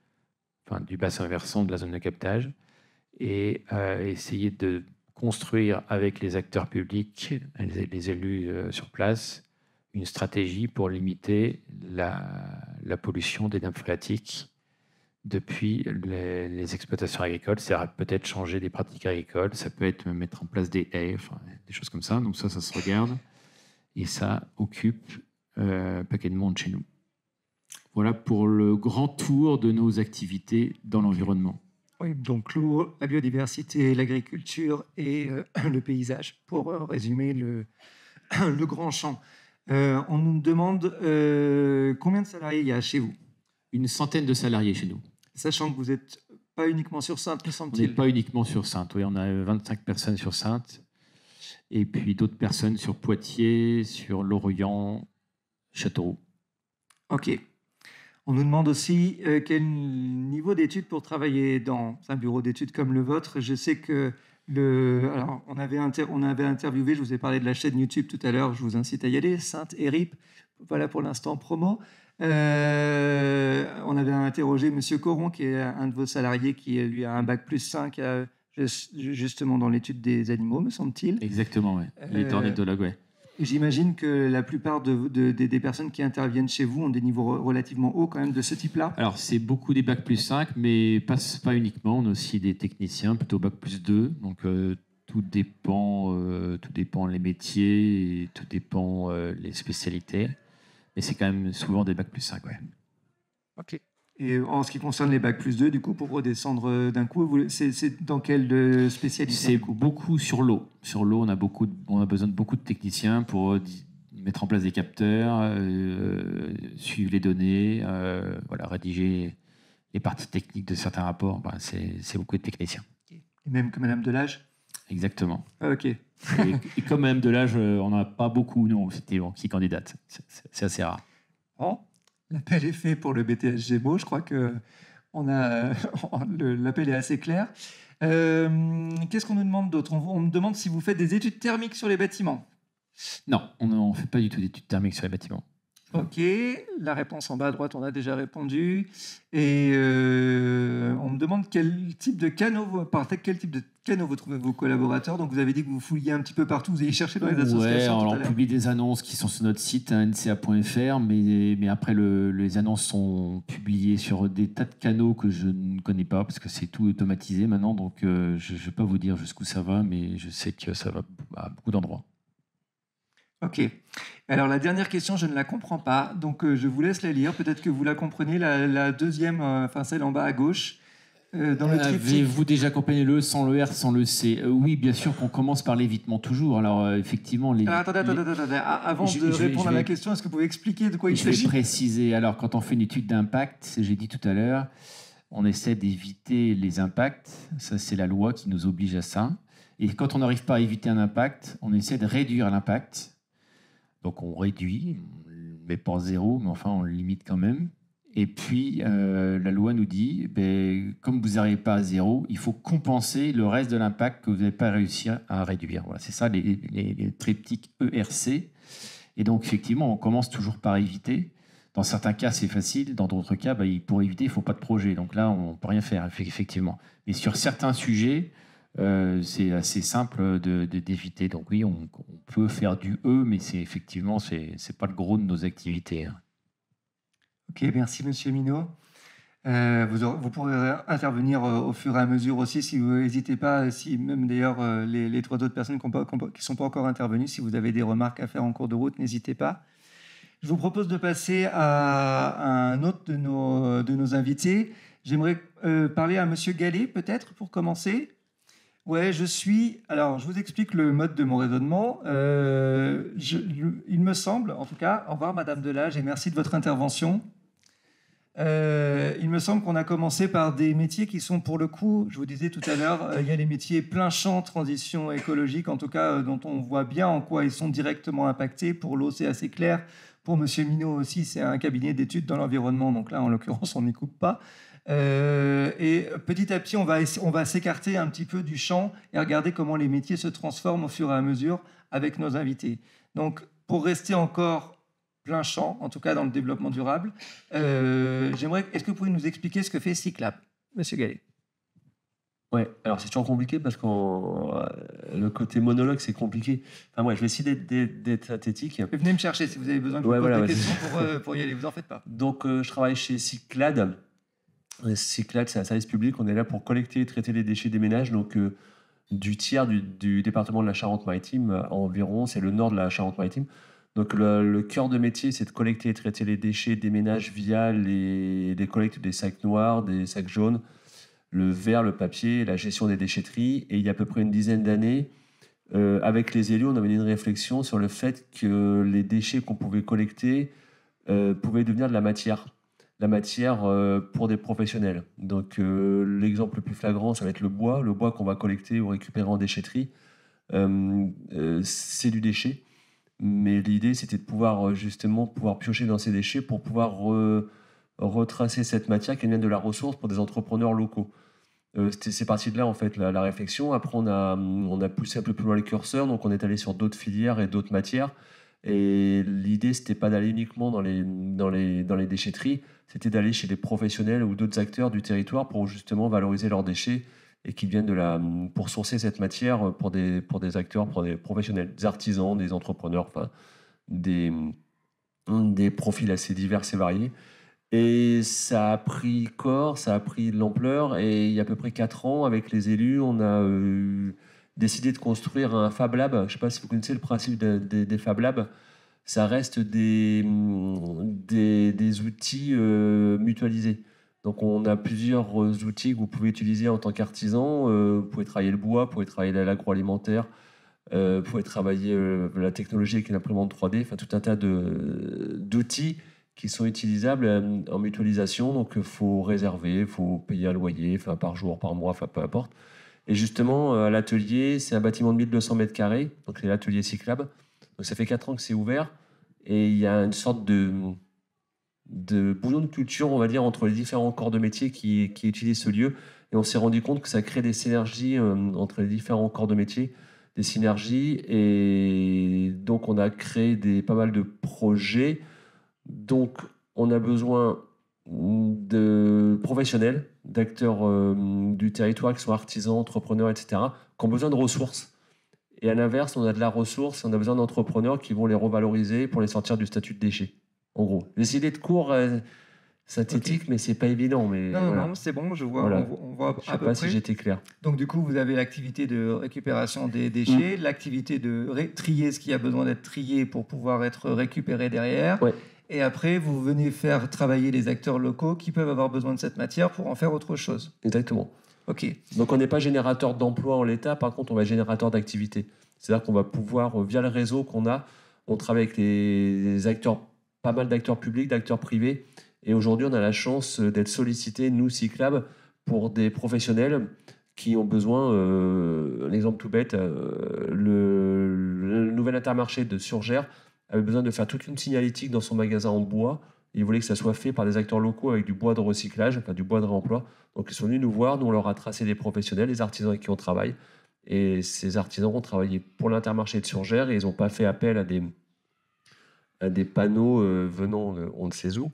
enfin du bassin versant de la zone de captage, et essayer de construire avec les acteurs publics, les élus sur place, une stratégie pour limiter la pollution des nappes phréatiques depuis les exploitations agricoles. Ça peut-être changer des pratiques agricoles, ça peut être mettre en place des haies, enfin, des choses comme ça. Donc ça se regarde, et ça occupe un paquet de monde chez nous. Voilà pour le grand tour de nos activités dans l'environnement. Oui, donc l'eau, la biodiversité, l'agriculture et le paysage, pour résumer le grand champ. On nous demande combien de salariés il y a chez vous? Une centaine de salariés chez nous. Sachant que vous n'êtes pas uniquement sur Saintes, me On semble-t-il. n'est pas uniquement sur Saintes, oui, on a 25 personnes sur Saintes, et puis d'autres personnes sur Poitiers, sur Lorient, Châteauroux. Ok. On nous demande aussi quel niveau d'études pour travailler dans un bureau d'études comme le vôtre. Je sais que alors, on avait interviewé, je vous ai parlé de la chaîne YouTube tout à l'heure, je vous incite à y aller, Sainte et RIP, voilà pour l'instant promo. On avait interrogé M. Coron, qui est un de vos salariés, qui lui a un bac plus 5 justement dans l'étude des animaux, me semble-t-il. Exactement, oui. Il est ornithologue, ouais. J'imagine que la plupart des personnes qui interviennent chez vous ont des niveaux relativement hauts quand même de ce type-là. Alors, c'est beaucoup des bac plus 5, mais pas uniquement. On a aussi des techniciens, plutôt bac plus 2. Donc, tout dépend les métiers, et tout dépend les spécialités. Mais c'est quand même souvent des bac+5, ouais. Ok. Et en ce qui concerne les bac+2, du coup, pour redescendre d'un coup, c'est dans quelle spécialité? C'est beaucoup sur l'eau. Sur l'eau, on a besoin de beaucoup de techniciens pour mettre en place des capteurs, suivre les données, voilà, rédiger les parties techniques de certains rapports. Ben, c'est beaucoup de techniciens. Et même que Madame Delage? Exactement. Ah, ok. Et comme Madame Delage, on n'a pas beaucoup, non, effectivement, qui candidatent. C'est assez rare. Bon, l'appel est fait pour le BTS Gémeaux. Je crois que l'appel est assez clair. Qu'est-ce qu'on nous demande d'autre? On me demande si vous faites des études thermiques sur les bâtiments. Non, on ne fait pas du tout d'études thermiques sur les bâtiments. Ok, la réponse en bas à droite, on a déjà répondu. Et on me demande quel type de canaux vous trouvez vos collaborateurs. Donc vous avez dit que vous fouilliez un petit peu partout, vous allez chercher dans les associations. Ouais, tout à alors on l'heure. publie des annonces qui sont sur notre site, nca.fr, mais après les annonces sont publiées sur des tas de canaux que je ne connais pas, parce que c'est tout automatisé maintenant, donc je ne vais pas vous dire jusqu'où ça va, mais je sais que ça va à beaucoup d'endroits. Ok. Alors la dernière question, je ne la comprends pas, donc je vous laisse la lire. Peut-être que vous la comprenez, la deuxième, enfin celle en bas à gauche, dans le triptyque. Avez-vous déjà accompagné le sans le R, sans le C? Oui, bien sûr qu'on commence par l'évitement toujours. Alors effectivement, Alors, attendez. Avant de répondre à la question, est-ce que vous pouvez expliquer de quoi il Je vais s'agit? préciser. Alors quand on fait une étude d'impact, j'ai dit tout à l'heure, on essaie d'éviter les impacts. Ça, c'est la loi qui nous oblige à ça. Et quand on n'arrive pas à éviter un impact, on essaie de réduire l'impact. Donc on réduit, on ne le met pas en zéro, mais enfin on le limite quand même. Et puis la loi nous dit, comme vous n'arrivez pas à zéro, il faut compenser le reste de l'impact que vous n'avez pas réussi à réduire. Voilà, c'est ça les triptyques ERC. Et donc effectivement, on commence toujours par éviter. Dans certains cas, c'est facile. Dans d'autres cas, pour éviter, il ne faut pas de projet. Donc là, on ne peut rien faire, effectivement. Mais sur certains sujets, c'est assez simple d'éviter. Donc oui, on peut faire du E, mais c'est pas le gros de nos activités. Ok, merci Monsieur Minot. Vous pourrez intervenir au fur et à mesure aussi, si vous n'hésitez pas, si même d'ailleurs les trois autres personnes qui ne sont pas encore intervenues, si vous avez des remarques à faire en cours de route, n'hésitez pas. Je vous propose de passer à un autre de nos invités. J'aimerais parler à Monsieur Gallet, peut-être, pour commencer. Ouais, Alors, je vous explique le mode de mon raisonnement. Il me semble, en tout cas, au revoir Madame Delage et merci de votre intervention. Il me semble qu'on a commencé par des métiers qui sont, pour le coup, je vous disais tout à l'heure, il y a les métiers plein champ transition écologique, en tout cas, dont on voit bien en quoi ils sont directement impactés. Pour l'eau, c'est assez clair. Pour Monsieur Minot aussi, c'est un cabinet d'études dans l'environnement, donc là, en l'occurrence, on n'y coupe pas. Et petit à petit, on va s'écarter un petit peu du champ et regarder comment les métiers se transforment au fur et à mesure avec nos invités. Donc, pour rester encore plein champ, en tout cas dans le développement durable, est-ce que vous pouvez nous expliquer ce que fait Cyclab, Monsieur Gallet? Ouais, alors c'est toujours compliqué parce que le côté monologue, c'est compliqué. Enfin, ouais, je vais essayer d'être synthétique. Venez me chercher si vous avez besoin de vous poser des questions pour y aller, vous en faites pas. Donc, je travaille chez Cyclad. Cyclad, c'est un service public. On est là pour collecter et traiter les déchets des ménages. Donc, du tiers du département de la Charente-Maritime environ, c'est le nord de la Charente-Maritime. Donc, le cœur de métier, c'est de collecter et traiter les déchets des ménages via les collectes des sacs noirs, des sacs jaunes, le verre, le papier, la gestion des déchetteries. Et il y a à peu près une dizaine d'années, avec les élus, on a mené une réflexion sur le fait que les déchets qu'on pouvait collecter pouvaient devenir de la matière pour des professionnels. Donc l'exemple le plus flagrant, ça va être le bois qu'on va collecter ou récupérer en déchetterie. C'est du déchet, mais l'idée c'était de pouvoir piocher dans ces déchets pour pouvoir retracer cette matière qui vient de la ressource pour des entrepreneurs locaux. C'est parti de là en fait la réflexion. Après on a poussé un peu plus loin les curseurs, donc on est allé sur d'autres filières et d'autres matières. Et l'idée c'était pas d'aller uniquement dans les déchetteries, c'était d'aller chez des professionnels ou d'autres acteurs du territoire pour justement valoriser leurs déchets et qu'ils viennent pour sourcer cette matière pour des acteurs, pour des professionnels, des artisans, des entrepreneurs, enfin des profils assez divers et variés. Et ça a pris corps, ça a pris de l'ampleur. Et il y a à peu près 4 ans, avec les élus, on a décidé de construire un Fab Lab. Je ne sais pas si vous connaissez le principe des Fab Labs. ça reste des outils mutualisés. Donc on a plusieurs outils que vous pouvez utiliser en tant qu'artisan. Vous pouvez travailler le bois, vous pouvez travailler l'agroalimentaire, vous pouvez travailler la technologie avec une imprimante 3D, enfin tout un tas d'outils qui sont utilisables en mutualisation. Donc il faut réserver, il faut payer un loyer, enfin, par jour, par mois, enfin peu importe. Et justement, l'atelier, c'est un bâtiment de 1200 mètres carrés, donc c'est l'atelier Cyclab. Donc ça fait 4 ans que c'est ouvert et il y a une sorte de bouillon de culture, on va dire, entre les différents corps de métier qui utilisent ce lieu. Et on s'est rendu compte que ça crée des synergies entre les différents corps de métier, des synergies. Et donc, on a créé pas mal de projets. Donc, on a besoin de professionnels, d'acteurs du territoire qui sont artisans, entrepreneurs, etc., qui ont besoin de ressources. Et à l'inverse, on a de la ressource, on a besoin d'entrepreneurs qui vont les revaloriser pour les sortir du statut de déchet. En gros, j'ai essayé d'être court, synthétique, mais c'est pas évident. Mais Non, voilà. non, c'est bon, je vois, Voilà. on voit Je à sais peu pas près. si j'étais clair. Donc du coup, vous avez l'activité de récupération des déchets, l'activité de trier ce qui a besoin d'être trié pour pouvoir être récupéré derrière. Ouais. Et après, vous venez faire travailler les acteurs locaux qui peuvent avoir besoin de cette matière pour en faire autre chose. Exactement. Ok. Donc on n'est pas générateur d'emploi en l'état, par contre on va être générateur d'activité. C'est-à-dire qu'on va pouvoir, via le réseau qu'on a, on travaille avec les acteurs, pas mal d'acteurs publics, d'acteurs privés. Et aujourd'hui, on a la chance d'être sollicités, nous, Cyclab, pour des professionnels qui ont besoin, un exemple tout bête, le nouvel Intermarché de Surgères avait besoin de faire toute une signalétique dans son magasin en bois. Ils voulaient que ça soit fait par des acteurs locaux avec du bois de recyclage, enfin du bois de réemploi. Donc ils sont venus nous voir, nous on leur a tracé des professionnels, des artisans avec qui on travaille. Et ces artisans ont travaillé pour l'Intermarché de Surgères et ils n'ont pas fait appel à des panneaux venant on ne sait où.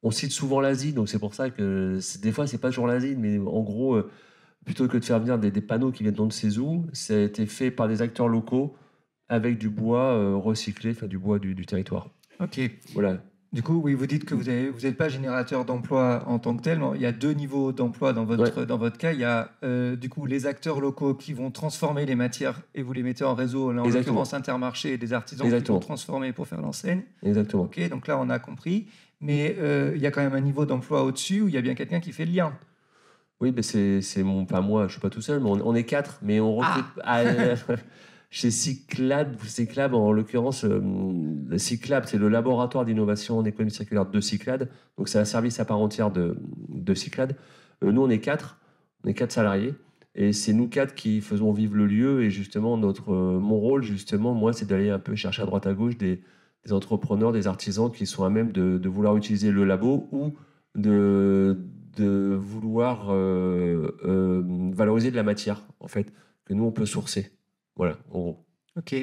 On cite souvent l'Asie, donc c'est pour ça que des fois c'est pas toujours l'Asie, mais en gros, plutôt que de faire venir des panneaux qui viennent d'on ne sait où, ça a été fait par des acteurs locaux avec du bois recyclé, enfin du bois du territoire. Ok. Voilà. Du coup, oui, vous dites que vous n'êtes pas générateur d'emploi en tant que tel. Mais il y a 2 niveaux d'emploi dans votre cas. Il y a du coup les acteurs locaux qui vont transformer les matières et vous les mettez en réseau, là, en Exactement. l'occurrence Intermarché, et des artisans Exactement. qui vont transformer pour faire l'enseigne. Exactement. Ok, donc là on a compris. Mais il y a quand même un niveau d'emploi au-dessus où il y a bien quelqu'un qui fait le lien. Oui, mais c'est mon. Enfin, moi, je suis pas tout seul, mais on est 4, mais on recrute. Chez Cyclab, en l'occurrence, Cyclab, c'est le laboratoire d'innovation en économie circulaire de Cyclade. Donc, c'est un service à part entière de Cyclade. Nous, on est 4. On est 4 salariés. Et c'est nous 4 qui faisons vivre le lieu. Et justement, mon rôle, justement, moi, c'est d'aller un peu chercher à droite à gauche des entrepreneurs, des artisans qui sont à même de vouloir utiliser le labo ou de vouloir valoriser de la matière, en fait, que nous, on peut sourcer. Voilà, en gros. Ok.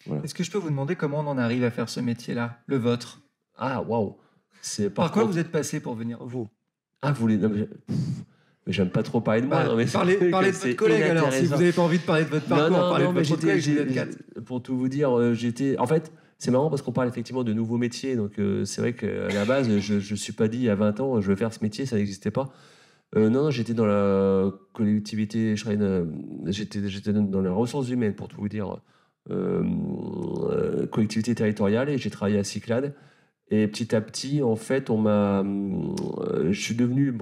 Voilà. Est-ce que je peux vous demander comment on en arrive à faire ce métier-là, le vôtre? Ah, waouh. Par quoi vous êtes passé pour venir, vous? Ah, vous voulez... Non, mais j'aime pas trop parler de moi. Non, mais parlez de votre collègue, alors, si vous n'avez pas envie de parler de votre parcours, parlez de votre collègue. Pour tout vous dire, j'étais... En fait, c'est marrant parce qu'on parle effectivement de nouveaux métiers. Donc, c'est vrai qu'à la base, je ne suis pas dit il y a 20 ans, je vais faire ce métier, ça n'existait pas. Non, j'étais dans la collectivité, j'étais dans les ressources humaines, pour tout vous dire, collectivité territoriale, et j'ai travaillé à Cyclade. Et petit à petit, en fait, je suis devenu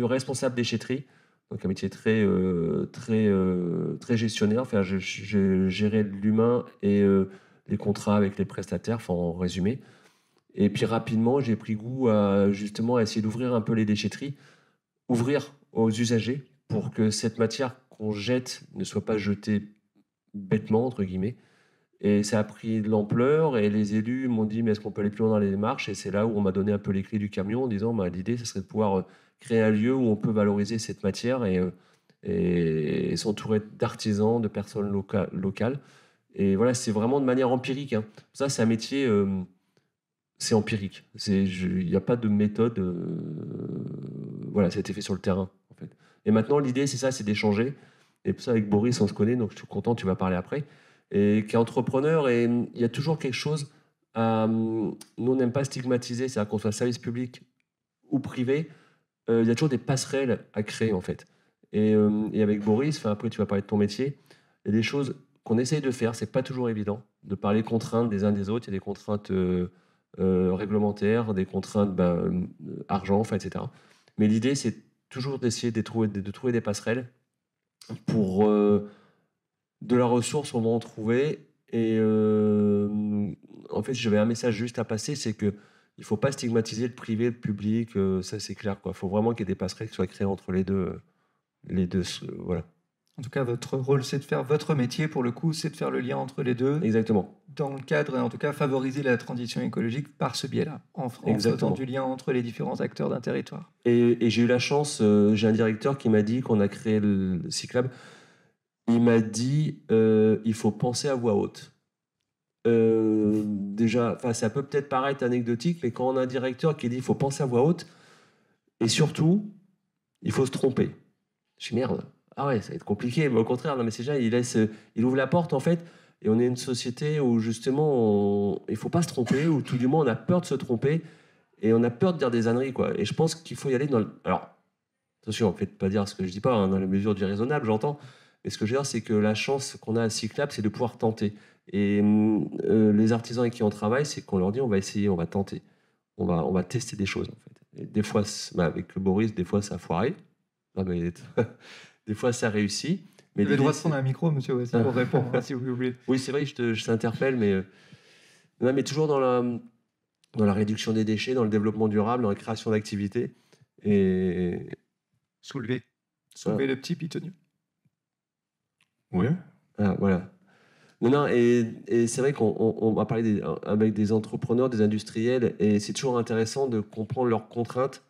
responsable déchetterie, donc un métier très gestionnaire. Enfin, je gérais l'humain et les contrats avec les prestataires, enfin, en résumé. Et puis rapidement, j'ai pris goût à essayer d'ouvrir un peu les déchetteries, ouvrir aux usagers pour que cette matière qu'on jette ne soit pas jetée bêtement, entre guillemets. Et ça a pris de l'ampleur et les élus m'ont dit mais est-ce qu'on peut aller plus loin dans les démarches? Et c'est là où on m'a donné un peu les clés du camion en disant l'idée, ce serait de pouvoir créer un lieu où on peut valoriser cette matière et s'entourer d'artisans, de personnes locales. Et voilà, c'est vraiment de manière empirique. Hein. Ça, c'est un métier... c'est empirique. Il n'y a pas de méthode. Voilà, ça a été fait sur le terrain, en fait. Et maintenant, l'idée, c'est ça, c'est d'échanger. Et pour ça, avec Boris, on se connaît, donc je suis content, tu vas parler après. Et qui est entrepreneur, et il y a toujours quelque chose. Nous, on n'aime pas stigmatiser, c'est-à-dire qu'on soit service public ou privé. Il y a toujours des passerelles à créer, en fait. Et avec Boris, après, tu vas parler de ton métier. Il y a des choses qu'on essaye de faire. C'est pas toujours évident de parler contraintes des uns des autres. Il y a des contraintes réglementaires, des contraintes argent, etc. Mais l'idée, c'est toujours d'essayer de trouver des passerelles pour de la ressource, on va en trouver. Et en fait, j'avais un message juste à passer, c'est que il faut pas stigmatiser le privé, le public, ça c'est clair, quoi. Il faut vraiment qu'il y ait des passerelles qui soient créées entre les deux, voilà. En tout cas, votre rôle, c'est de faire votre métier, pour le coup, c'est de faire le lien entre les deux. Exactement. Dans le cadre, et en tout cas, favoriser la transition écologique par ce biais-là, en faisant du lien entre les différents acteurs d'un territoire. Et j'ai eu la chance, j'ai un directeur qui m'a dit qu'on a créé le Cyclab. Il m'a dit, il faut penser à voix haute. Déjà, ça peut peut-être paraître anecdotique, mais quand on a un directeur qui dit il faut penser à voix haute, et surtout, il faut se tromper. Je dis merde, ah ouais, ça va être compliqué, mais au contraire, non, mais c'est déjà, il ouvre la porte en fait, et on est une société où justement, il faut pas se tromper, ou tout du moins on a peur de se tromper, et on a peur de dire des âneries, quoi. Et je pense qu'il faut y aller dans Alors, attention, faites pas dire ce que je dis pas, hein, dans la mesure du raisonnable, j'entends, mais ce que je veux dire, c'est que la chance qu'on a à Cyclab, c'est de pouvoir tenter. Et les artisans avec qui on travaille, c'est qu'on leur dit on va essayer, on va tenter, on va tester des choses en fait. Et des fois, avec Boris, des fois ça a foiré, mais des fois ça réussit. Mais vous avez le droit de prendre un micro, monsieur, aussi, pour répondre, si vous voulez. Oui, c'est vrai, je t'interpelle, mais toujours dans la réduction des déchets, dans le développement durable, dans la création d'activités. Et soulever le petit pitonu. Oui. Ah, voilà. Non, et c'est vrai qu'on va parler avec des entrepreneurs, des industriels, et c'est toujours intéressant de comprendre leurs contraintes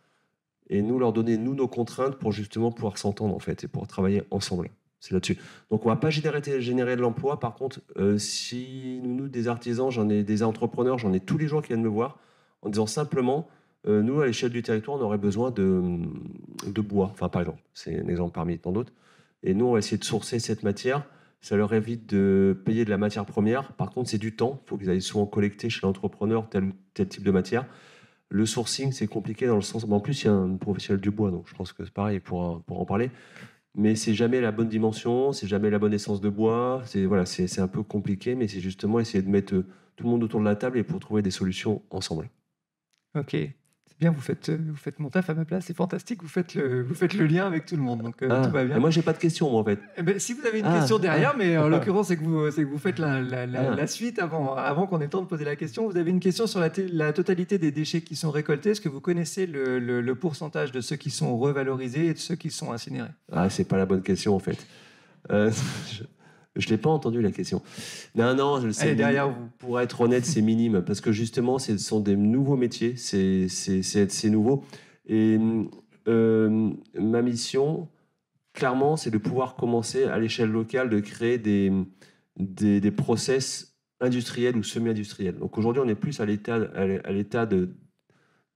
et nous leur donner nos contraintes pour justement pouvoir s'entendre en fait et pour travailler ensemble. C'est là-dessus. Donc on va pas générer de l'emploi. Par contre, si nous des artisans, j'en ai des entrepreneurs, j'en ai tous les jours qui viennent me voir en disant simplement, nous à l'échelle du territoire, on aurait besoin de bois. Enfin par exemple, c'est un exemple parmi tant d'autres. Et nous on va essayer de sourcer cette matière. Ça leur évite de payer de la matière première. Par contre, c'est du temps. Il faut qu'ils aillent souvent collecter chez l'entrepreneur tel ou tel type de matière. Le sourcing, c'est compliqué dans le sens... En plus, il y a un professionnel du bois, donc je pense que c'est pareil pour en parler. Mais c'est jamais la bonne dimension, c'est jamais la bonne essence de bois. C'est un peu compliqué, mais c'est justement essayer de mettre tout le monde autour de la table et pour trouver des solutions ensemble. Ok. Bien, vous faites mon taf à ma place, c'est fantastique, vous faites le lien avec tout le monde, donc tout va bien. Moi, j'ai pas de questions, moi, en fait. Eh ben, si vous avez une question derrière, mais en l'occurrence, c'est que vous faites la suite avant qu'on ait le temps de poser la question. Vous avez une question sur la totalité des déchets qui sont récoltés. Est-ce que vous connaissez le pourcentage de ceux qui sont revalorisés et de ceux qui sont incinérés? C'est pas la bonne question, en fait. Je n'ai pas entendu la question. Non, je le sais. Derrière vous. Pour être honnête, c'est minime. Parce que justement, ce sont des nouveaux métiers. C'est nouveau. Et ma mission, clairement, c'est de pouvoir commencer à l'échelle locale de créer des process industriels ou semi-industriels. Donc aujourd'hui, on est plus à l'état de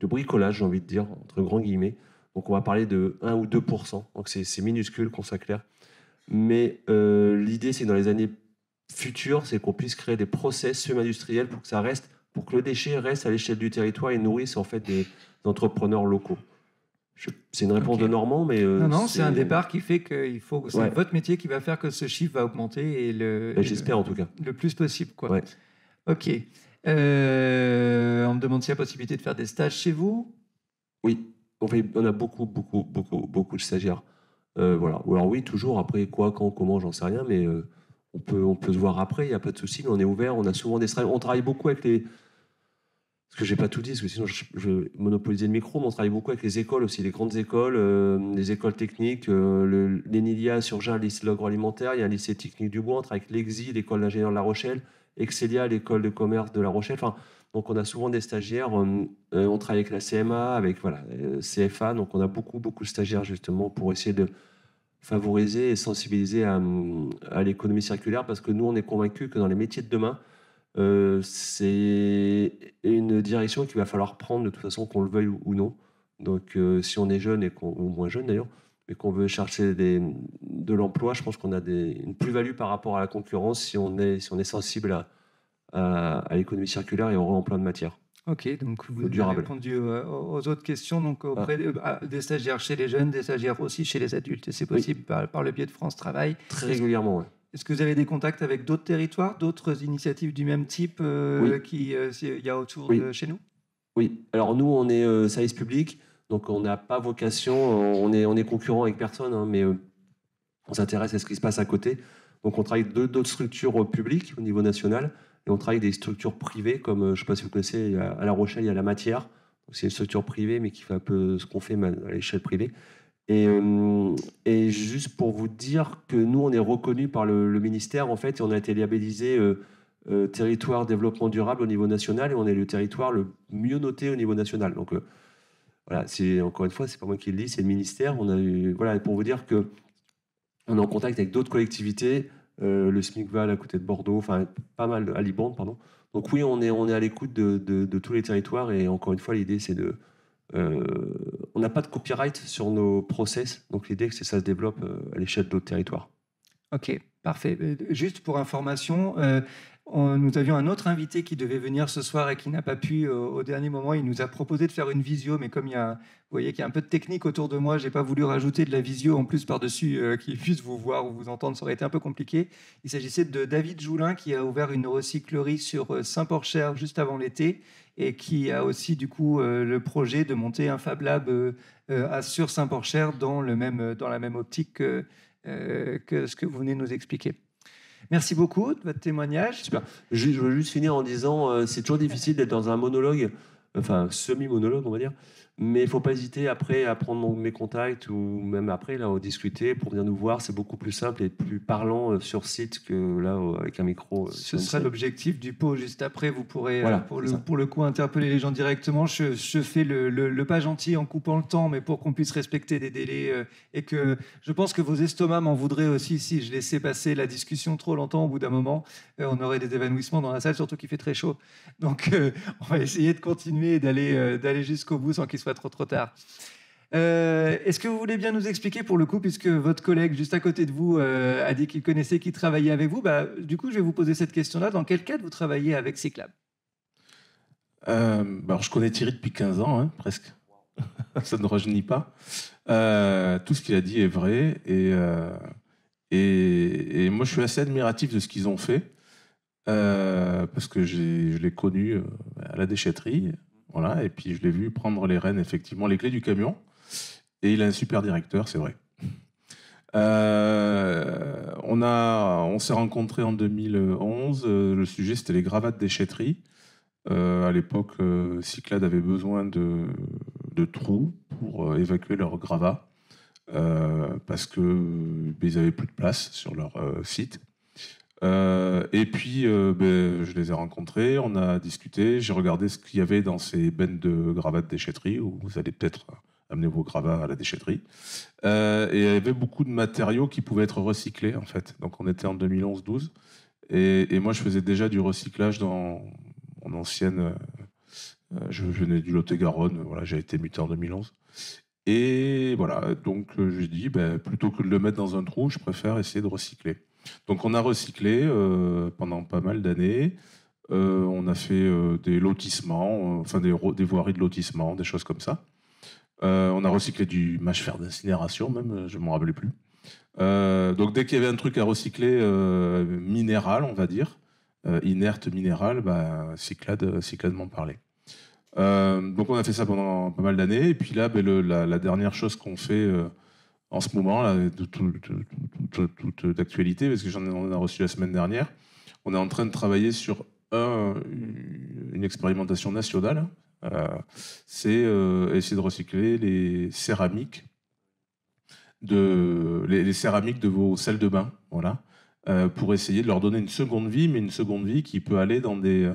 bricolage, j'ai envie de dire, entre grands guillemets. Donc on va parler de 1 ou 2%. Donc c'est minuscule, qu'on soit clair. Mais l'idée, c'est que dans les années futures, c'est qu'on puisse créer des process semi-industriels pour que le déchet reste à l'échelle du territoire et nourrisse en fait des entrepreneurs locaux. C'est une réponse de Normand, mais non, c'est un départ qui fait que c'est votre métier qui va faire que ce chiffre va augmenter j'espère en tout cas le plus possible, quoi. Ouais. Ok. On me demande s'il y a possibilité de faire des stages chez vous. Oui, on a beaucoup de stagiaires. Voilà. Ou alors oui, toujours, après quoi, quand, comment, j'en sais rien, mais on peut se voir après, il n'y a pas de souci, mais on est ouvert, on a souvent on travaille beaucoup avec les... Parce que je n'ai pas tout dit, parce que sinon je vais monopoliser le micro, mais on travaille beaucoup avec les écoles aussi, les grandes écoles, les écoles techniques, l'ENILIA sur Jeun, le lycée de l'agroalimentaire, il y a un lycée technique du bois, on travaille avec l'EXI, l'école d'ingénieurs de La Rochelle, Excelia, l'école de commerce de La Rochelle, donc on a souvent des stagiaires, on travaille avec la CMA, avec CFA, donc on a beaucoup de stagiaires justement pour essayer de favoriser et sensibiliser à l'économie circulaire, parce que nous on est convaincus que dans les métiers de demain, c'est une direction qu'il va falloir prendre de toute façon, qu'on le veuille ou non. Donc si on est jeune, ou moins jeune d'ailleurs, mais qu'on veut chercher de l'emploi, je pense qu'on a une plus-value par rapport à la concurrence si on est sensible à l'économie circulaire et au réemploi de matière. Ok, donc vous avez répondu aux autres questions, donc auprès des stagiaires chez les jeunes, des stagiaires aussi chez les adultes. Et c'est possible par le biais de France Travail. Très régulièrement, oui. Est-ce que vous avez des contacts avec d'autres territoires, d'autres initiatives du même type Oui. qu'il y a autour Oui. de chez nous? Oui, alors nous, on est service public, donc on n'a pas vocation, on est concurrent avec personne, hein, mais on s'intéresse à ce qui se passe à côté. Donc on travaille avec d'autres structures publiques au niveau national, et on travaille avec des structures privées, comme je ne sais pas si vous connaissez, à La Rochelle, il y a la Matière. C'est une structure privée, mais qui fait un peu ce qu'on fait à l'échelle privée. Et juste pour vous dire que nous, on est reconnu par le ministère, en fait, et on a été labellisé territoire développement durable au niveau national, et on est le territoire le mieux noté au niveau national. Donc voilà, encore une fois, c'est pas moi qui le dis, c'est le ministère. Voilà, pour vous dire que on est en contact avec d'autres collectivités, le SMICVAL à côté de Bordeaux, enfin pas mal, à Libourne, pardon. Donc oui, on est à l'écoute de tous les territoires, et encore une fois, l'idée c'est on n'a pas de copyright sur nos process, donc l'idée c'est que ça se développe à l'échelle d'autres territoires. Ok, parfait. Juste pour information, nous avions un autre invité qui devait venir ce soir et qui n'a pas pu au dernier moment. Il nous a proposé de faire une visio, mais comme vous voyez qu'il y a un peu de technique autour de moi, je n'ai pas voulu rajouter de la visio en plus par-dessus qu'il puisse vous voir ou vous entendre, ça aurait été un peu compliqué. Il s'agissait de David Joulin qui a ouvert une recyclerie sur Saint-Porcher juste avant l'été et qui a aussi du coup le projet de monter un Fab Lab sur Saint-Porcher dans la même optique que ce que vous venez de nous expliquer. Merci beaucoup de votre témoignage. Super. Je veux juste finir en disant, c'est toujours difficile d'être dans un monologue, enfin semi-monologue on va dire, mais il ne faut pas hésiter après à prendre mes contacts ou même après là, discuter pour venir nous voir. C'est beaucoup plus simple et plus parlant sur site que là avec un micro. Ce sera l'objectif du pot. Juste après, vous pourrez voilà, pour le coup interpeller les gens directement. Je fais le pas gentil en coupant le temps, mais pour qu'on puisse respecter des délais et que je pense que vos estomacs m'en voudraient aussi si je laissais passer la discussion trop longtemps. Au bout d'un moment, on aurait des évanouissements dans la salle, surtout qu'il fait très chaud. Donc, on va essayer de continuer et d'aller jusqu'au bout sans qu'il soit trop tard. Est-ce que vous voulez bien nous expliquer, pour le coup, puisque votre collègue juste à côté de vous a dit qu'il connaissait, qu'il travaillait avec vous, du coup, je vais vous poser cette question-là. Dans quel cadre vous travaillez avec Cyclab? Alors, je connais Thierry depuis 15 ans, hein, presque. Ça ne rajeunit pas. Tout ce qu'il a dit est vrai. Et moi, je suis assez admiratif de ce qu'ils ont fait. Parce que je l'ai connu à la déchetterie. Voilà, et puis je l'ai vu prendre les rênes, effectivement, les clés du camion. Et il a un super directeur, c'est vrai. On s'est rencontrés en 2011. Le sujet, c'était les gravats de déchetterie. À l'époque, Cyclade avait besoin de trous pour évacuer leurs gravats parce qu'ils n'avaient plus de place sur leur site. Et puis, je les ai rencontrés, on a discuté, j'ai regardé ce qu'il y avait dans ces bennes de gravats de déchetterie, où vous allez peut-être amener vos gravats à la déchetterie. Et il y avait beaucoup de matériaux qui pouvaient être recyclés, en fait. Donc, on était en 2011-12. Et moi, je faisais déjà du recyclage dans mon ancienne... je venais du Lot-et-Garonne, voilà, j'ai été muté en 2011. Et voilà, donc j'ai dit, plutôt que de le mettre dans un trou, je préfère essayer de recycler. Donc on a recyclé pendant pas mal d'années. On a fait des lotissements, enfin des voiries de lotissement, des choses comme ça. On a recyclé du mâche-fer d'incinération, même, je ne m'en rappelais plus. Donc dès qu'il y avait un truc à recycler minéral, on va dire, inerte minéral, Cyclade m'en parlait. Donc on a fait ça pendant pas mal d'années. Et puis là, la dernière chose qu'on fait en ce moment, là, toute d'actualité, parce que on en a reçu la semaine dernière, on est en train de travailler sur une expérimentation nationale. C'est essayer de recycler les céramiques les céramiques de vos salles de bain, voilà, pour essayer de leur donner une seconde vie, mais une seconde vie qui peut aller dans des...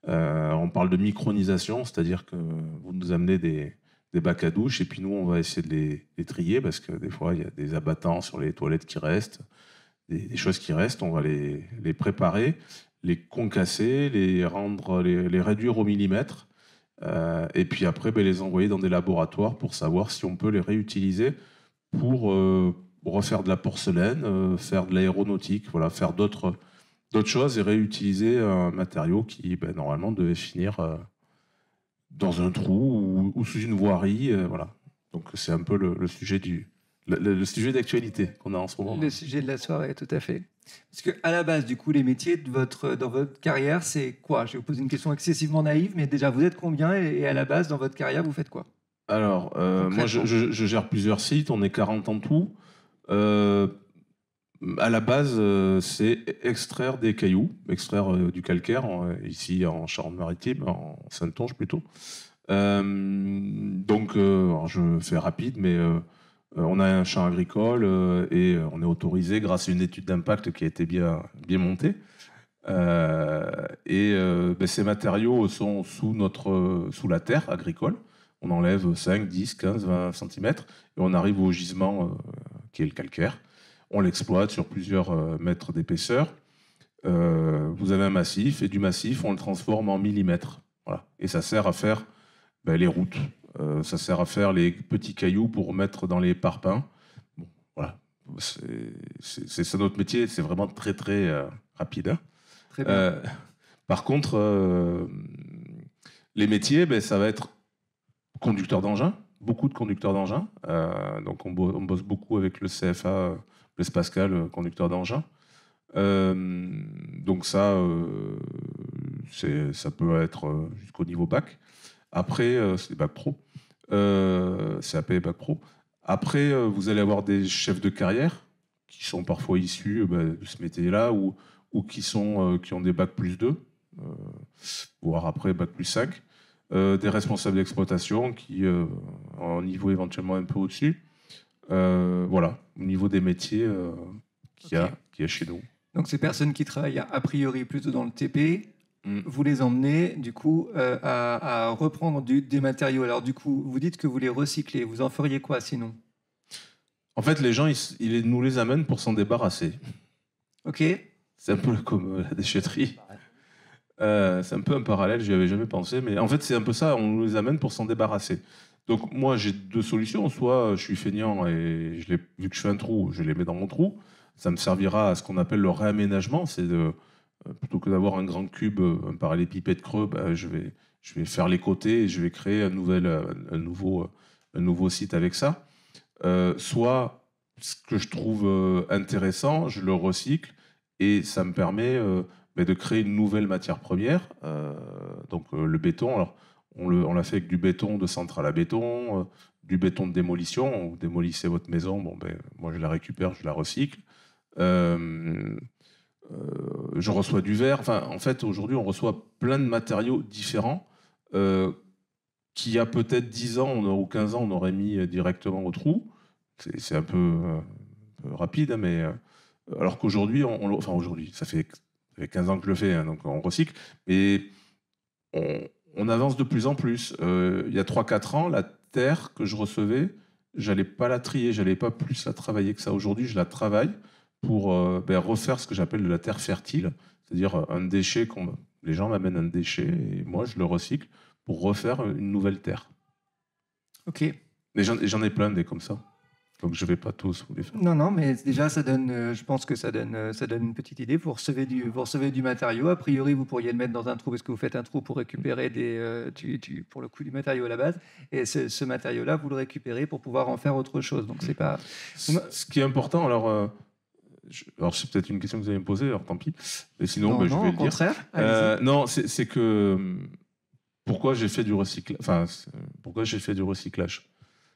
on parle de micronisation, c'est-à-dire que vous nous amenez des bacs à douche et puis nous, on va essayer de les trier parce que des fois, il y a des abattants sur les toilettes qui restent, des choses qui restent. On va les préparer, les concasser, les réduire au millimètre et puis après, les envoyer dans des laboratoires pour savoir si on peut les réutiliser pour refaire de la porcelaine, faire de l'aéronautique, voilà, faire d'autres choses et réutiliser un matériau qui normalement devait finir dans un trou ou sous une voirie. Voilà. Donc c'est un peu le sujet de le sujet d'actualité qu'on a en ce moment. Le sujet de la soirée, tout à fait. Parce qu'à la base, du coup, les métiers dans votre carrière, c'est quoi? Je vais vous poser une question excessivement naïve, mais déjà, vous êtes combien et à la base, dans votre carrière, vous faites quoi? Alors, moi, je gère plusieurs sites, on est 40 en tout. À la base, c'est extraire des cailloux, extraire du calcaire, ici en Charente-Maritime, en Saintonge plutôt. Donc, alors je fais rapide, mais on a un champ agricole et on est autorisé grâce à une étude d'impact qui a été bien montée. Ces matériaux sont sous la terre agricole. On enlève 5, 10, 15, 20 cm et on arrive au gisement qui est le calcaire. On l'exploite sur plusieurs mètres d'épaisseur. Vous avez un massif et du massif, on le transforme en millimètres. Voilà. Et ça sert à faire les routes. Ça sert à faire les petits cailloux pour mettre dans les parpaings. Bon, voilà. C'est ça notre métier. C'est vraiment très, très rapide. Hein. Très bien. Par contre, les métiers, ça va être conducteur d'engin. Beaucoup de conducteurs d'engin. Donc on bosse beaucoup avec le CFA, Blaise Pascal, conducteur d'engin. Donc ça peut être jusqu'au niveau bac. Après, c'est bac pro. CAP et bac pro. Après, vous allez avoir des chefs de carrière qui sont parfois issus de ce métier-là ou qui ont des bac plus 2, voire après bac plus 5. Des responsables d'exploitation qui ont un niveau éventuellement un peu au-dessus. Voilà, au niveau des métiers qu'il y a chez nous. Donc ces personnes qui travaillent a priori plutôt dans le TP, vous les emmenez du coup à reprendre des matériaux. Alors du coup, vous dites que vous les recyclez. Vous en feriez quoi sinon? En fait, les gens, ils nous les amènent pour s'en débarrasser. Ok. C'est un peu comme la déchetterie. C'est un peu un parallèle, j'y avais jamais pensé. Mais en fait, c'est un peu ça, on nous les amène pour s'en débarrasser. Donc moi, j'ai deux solutions. Soit je suis feignant et vu que je fais un trou, je les mets dans mon trou. Ça me servira à ce qu'on appelle le réaménagement. C'est plutôt que d'avoir un grand cube, un parallélépipède creux, je vais faire les côtés et je vais créer un nouveau site avec ça. Soit ce que je trouve intéressant, je le recycle et ça me permet de créer une nouvelle matière première. Donc le béton, alors on l'a fait avec du béton de centrale à béton, du béton de démolition. Vous démolissez votre maison, moi je la récupère, je la recycle. Je reçois du verre. Enfin, en fait, aujourd'hui, on reçoit plein de matériaux différents qui, il y a peut-être 10 ans ou 15 ans, on aurait mis directement au trou. C'est un peu rapide, mais alors qu'aujourd'hui, aujourd'hui, ça fait 15 ans que je le fais, hein, donc on recycle, mais on avance de plus en plus. Il y a 3-4 ans, la terre que je recevais, j'allais pas la trier, j'allais pas plus la travailler que ça. Aujourd'hui, je la travaille pour refaire ce que j'appelle de la terre fertile, c'est-à-dire un déchet les gens m'amènent un déchet et moi je le recycle pour refaire une nouvelle terre. Ok. Et j'en ai plein des comme ça. Donc je ne vais pas tous vous les faire. Non, mais déjà ça donne, je pense que ça donne une petite idée. Vous recevez du matériau. A priori, vous pourriez le mettre dans un trou parce que vous faites un trou pour récupérer pour le coup du matériau à la base. Et ce matériau-là, vous le récupérez pour pouvoir en faire autre chose. Donc c'est pas. Ce qui est important, alors c'est peut-être une question que vous allez me poser, alors tant pis. Et sinon, je vais le dire. Non, c'est que pourquoi j'ai fait du recyclage. Enfin, pourquoi j'ai fait du recyclage.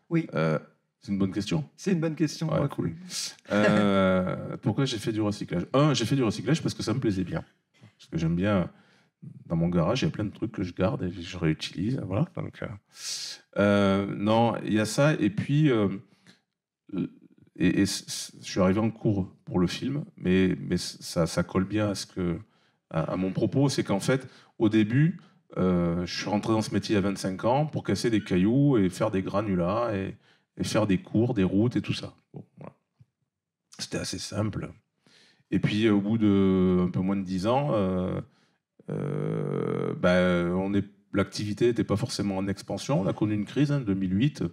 Oui. C'est une bonne question. C'est une bonne question. Ouais, cool. Pourquoi j'ai fait du recyclage? J'ai fait du recyclage parce que ça me plaisait bien. Parce que j'aime bien. Dans mon garage, il y a plein de trucs que je garde et je réutilise. Voilà. Donc, non, il y a ça. Et puis, je suis arrivé en cours pour le film, mais ça colle bien à mon propos. C'est qu'en fait, au début, je suis rentré dans ce métier à 25 ans pour casser des cailloux et faire des granulats et faire des cours, des routes et tout ça. Bon, voilà. C'était assez simple. Et puis, au bout de un peu moins de 10 ans, l'activité n'était pas forcément en expansion. On a connu une crise, 2008.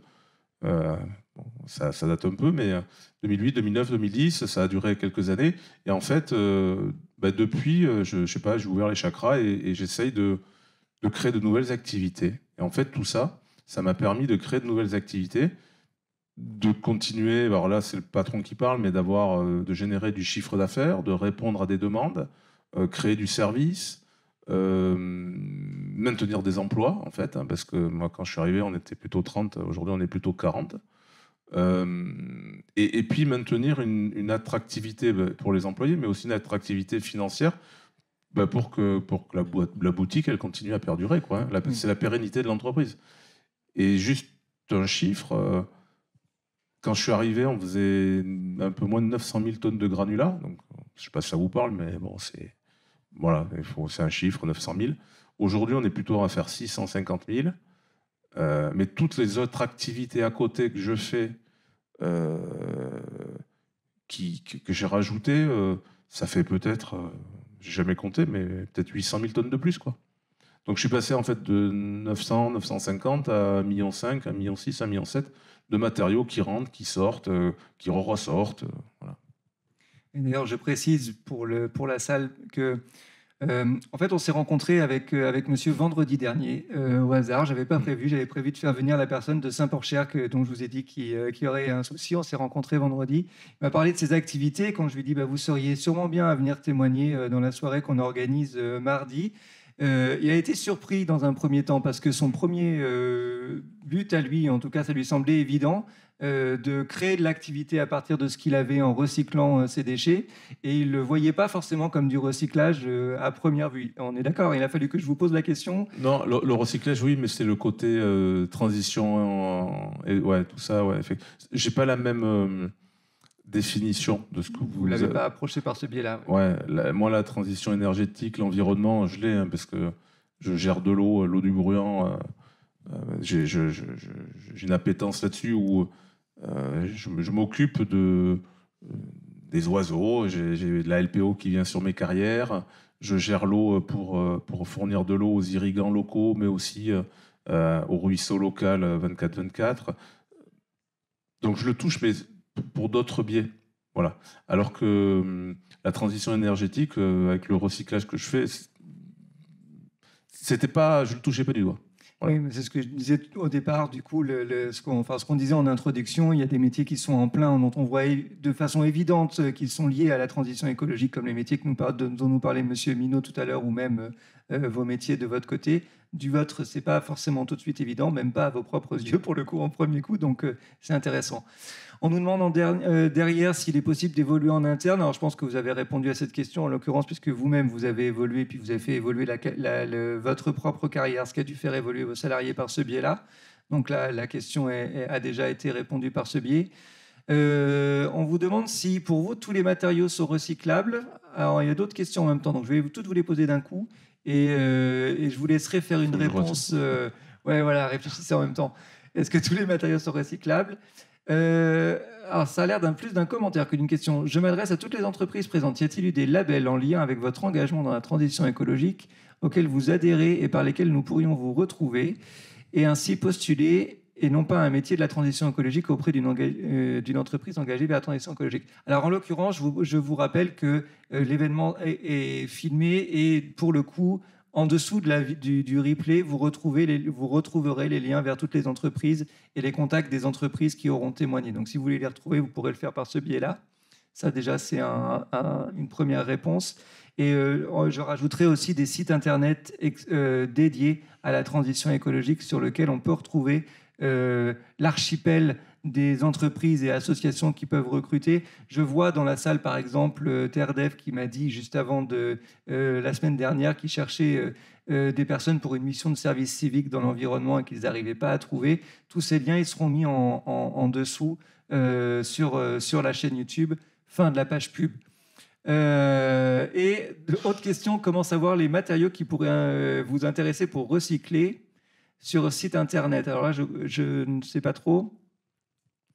Ça date un peu, mais 2008, 2009, 2010, ça a duré quelques années. Et en fait, depuis, je sais pas, j'ai ouvert les chakras et j'essaye de créer de nouvelles activités. Et en fait, tout ça, ça m'a permis de créer de nouvelles activités de continuer, alors là c'est le patron qui parle, mais de générer du chiffre d'affaires, de répondre à des demandes, créer du service, maintenir des emplois en fait, hein, parce que moi quand je suis arrivé on était plutôt 30, aujourd'hui on est plutôt 40. Et puis maintenir une attractivité pour les employés, mais aussi une attractivité financière pour que la boutique elle continue à perdurer, quoi, hein. C'est la pérennité de l'entreprise. Et juste un chiffre, quand je suis arrivé, on faisait un peu moins de 900 000 tonnes de granulats. Donc, je ne sais pas si ça vous parle, mais bon, c'est un chiffre, 900 000. Aujourd'hui, on est plutôt à faire 650 000. Mais toutes les autres activités à côté que je fais, que j'ai rajoutées, ça fait peut-être, j'ai jamais compté, mais peut-être 800 000 tonnes de plus, quoi. Donc je suis passé en fait de 900, 950 à 1,5 million, 1,6 million, 1,7 million de matériaux qui rentrent, qui sortent, qui ressortent. Voilà. Et d'ailleurs, je précise pour la salle que en fait, on s'est rencontré avec monsieur vendredi dernier au hasard. J'avais prévu de faire venir la personne de Saint-Porcher dont je vous ai dit qu'il aurait un souci. On s'est rencontré vendredi. Il m'a parlé de ses activités. Quand je lui ai dit vous seriez sûrement bien à venir témoigner dans la soirée qu'on organise mardi. Il a été surpris dans un premier temps parce que son premier but à lui, en tout cas ça lui semblait évident, de créer de l'activité à partir de ce qu'il avait en recyclant ses déchets, et il ne le voyait pas forcément comme du recyclage à première vue. On est d'accord, il a fallu que je vous pose la question. Non, le recyclage, oui, mais c'est le côté transition, ouais, tout ça, ouais. J'ai pas la même définition de ce que vous l'avez pas approché par ce biais-là. Ouais, moi la transition énergétique, l'environnement, je l'ai, hein, parce que je gère de l'eau du Bourrian. J'ai une appétence là-dessus où je m'occupe des oiseaux. J'ai de la LPO qui vient sur mes carrières. Je gère l'eau pour fournir de l'eau aux irrigants locaux, mais aussi au ruisseau local 24/24. Donc je le touche, mais pour d'autres biais. Voilà. Alors que la transition énergétique, avec le recyclage que je fais, je ne le touchais pas du doigt. Voilà. Oui, mais c'est ce que je disais au départ. Du coup, ce qu'on disait en introduction, il y a des métiers qui sont en plein, dont on voit de façon évidente qu'ils sont liés à la transition écologique, comme les métiers dont nous parlait M. Minot tout à l'heure, ou même vos métiers de votre côté. Du vôtre, ce n'est pas forcément tout de suite évident, même pas à vos propres yeux pour le coup, en premier coup, donc c'est intéressant. On nous demande derrière s'il est possible d'évoluer en interne. Alors je pense que vous avez répondu à cette question, en l'occurrence, puisque vous-même, vous avez évolué, puis vous avez fait évoluer votre propre carrière, ce qui a dû faire évoluer vos salariés par ce biais-là. Donc là, la question a déjà été répondue par ce biais. On vous demande si, pour vous, tous les matériaux sont recyclables. Alors il y a d'autres questions en même temps, donc je vais toutes vous les poser d'un coup. Et je vous laisserai faire une réponse. Ouais, voilà, réfléchissez en même temps. Est-ce que tous les matériaux sont recyclables ? Alors, ça a l'air plus d'un commentaire que d'une question. Je m'adresse à toutes les entreprises présentes. Y a-t-il eu des labels en lien avec votre engagement dans la transition écologique auxquels vous adhérez et par lesquels nous pourrions vous retrouver et ainsi postuler et non pas un métier de la transition écologique auprès d'une entreprise engagée vers la transition écologique. Alors, en l'occurrence, je vous rappelle que l'événement est filmé et, pour le coup, en dessous du replay, vous retrouverez les liens vers toutes les entreprises et les contacts des entreprises qui auront témoigné. Donc, si vous voulez les retrouver, vous pourrez le faire par ce biais-là. Ça, déjà, c'est une première réponse. Et je rajouterai aussi des sites Internet dédiés à la transition écologique sur lesquels on peut retrouver l'archipel des entreprises et associations qui peuvent recruter. Je vois dans la salle, par exemple, TerreDev qui m'a dit juste avant la semaine dernière qu'il cherchait des personnes pour une mission de service civique dans l'environnement et qu'ils n'arrivaient pas à trouver. Tous ces liens, ils seront mis en dessous sur la chaîne YouTube. Fin de la page pub. Et autre question, comment savoir les matériaux qui pourraient vous intéresser pour recycler sur un site internet? Alors là, je ne sais pas trop.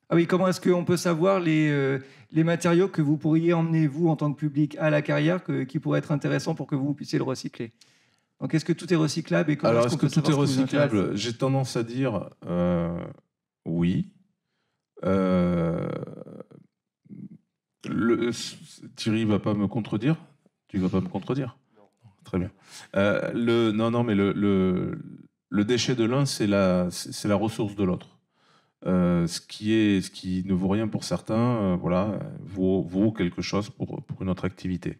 Ah oui, comment est-ce qu'on peut savoir les matériaux que vous pourriez emmener, vous, en tant que public, à la carrière, qui pourraient être intéressants pour que vous puissiez le recycler? Donc, est-ce que tout est recyclable et comment Alors, est-ce que tout est recyclable? J'ai tendance à dire oui. Thierry ne va pas me contredire? Tu ne vas pas me contredire? Non. Très bien. Non, mais le déchet de l'un, c'est la ressource de l'autre. Ce qui ne vaut rien pour certains, voilà, vaut quelque chose pour une autre activité.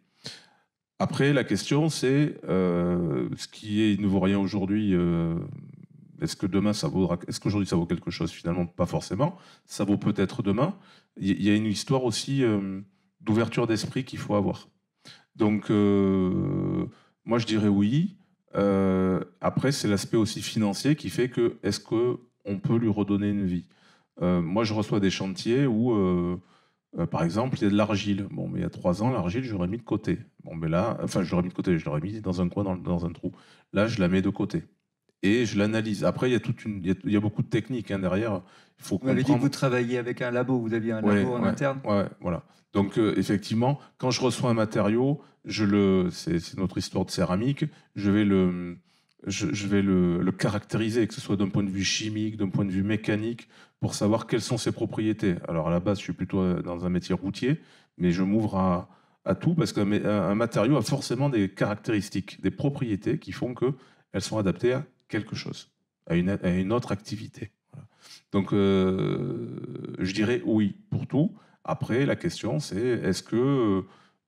Après, la question, c'est ce qui ne vaut rien aujourd'hui. Est-ce que demain ça vaudra? Est-ce qu'aujourd'hui ça vaut quelque chose? Finalement, pas forcément. Ça vaut peut-être demain. Il y a une histoire aussi d'ouverture d'esprit qu'il faut avoir. Donc, moi, je dirais oui. Après, c'est l'aspect aussi financier qui fait que est-ce qu'on peut lui redonner une vie? Moi, je reçois des chantiers où, par exemple, il y a de l'argile. Bon, mais il y a 3 ans, l'argile, je l'aurais mis de côté. Bon, mais là, enfin, je l'aurais mis de côté, je l'aurais mis dans un coin, dans un trou. Là, je la mets de côté. Et je l'analyse. Après, il y a beaucoup de techniques derrière. Il faut Vous m'avez dit que vous travailliez avec un labo, vous aviez un labo en interne. Ouais, voilà. Donc, effectivement, quand je reçois un matériau, c'est notre histoire de céramique, je vais le caractériser, que ce soit d'un point de vue chimique, d'un point de vue mécanique, pour savoir quelles sont ses propriétés. Alors, à la base, je suis plutôt dans un métier routier, mais je m'ouvre à tout, parce qu'un matériau a forcément des caractéristiques, des propriétés qui font qu'elles sont adaptées à quelque chose, à une autre activité. Voilà. Donc, je dirais oui pour tout. Après, la question, c'est est-ce que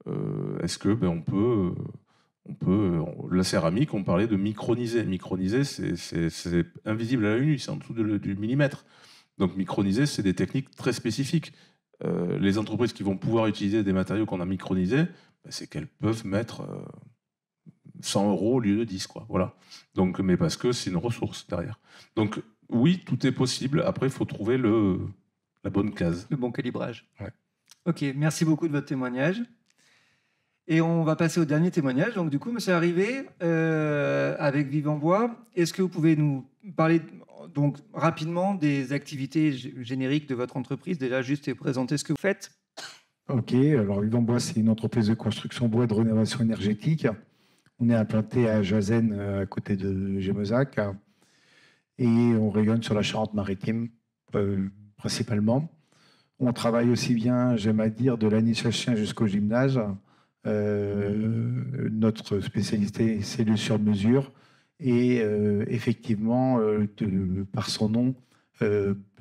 on peut la céramique, on parlait de microniser. Microniser, c'est invisible à l'œil nu, c'est en dessous du millimètre. Donc, microniser, c'est des techniques très spécifiques. Les entreprises qui vont pouvoir utiliser des matériaux qu'on a micronisés, c'est qu'elles peuvent mettre 100 € au lieu de 10, quoi. Voilà. Donc, mais parce que c'est une ressource derrière. Donc, oui, tout est possible. Après, il faut trouver la bonne case. Le bon calibrage. Ouais. Ok, merci beaucoup de votre témoignage. Et on va passer au dernier témoignage. Donc, du coup, monsieur Arrivé, avec Vivant Bois, est-ce que vous pouvez nous parler donc, rapidement des activités génériques de votre entreprise, déjà juste et présenter ce que vous faites? Ok, alors Vivant Bois, c'est une entreprise de construction bois et de rénovation énergétique. On est implanté à Jazen, à côté de Gémezac, et on rayonne sur la Charente-Maritime, principalement. On travaille aussi bien, j'aime à dire, de l'initiation jusqu'au gymnase. Notre spécialité, c'est le sur-mesure. Et effectivement, par son nom,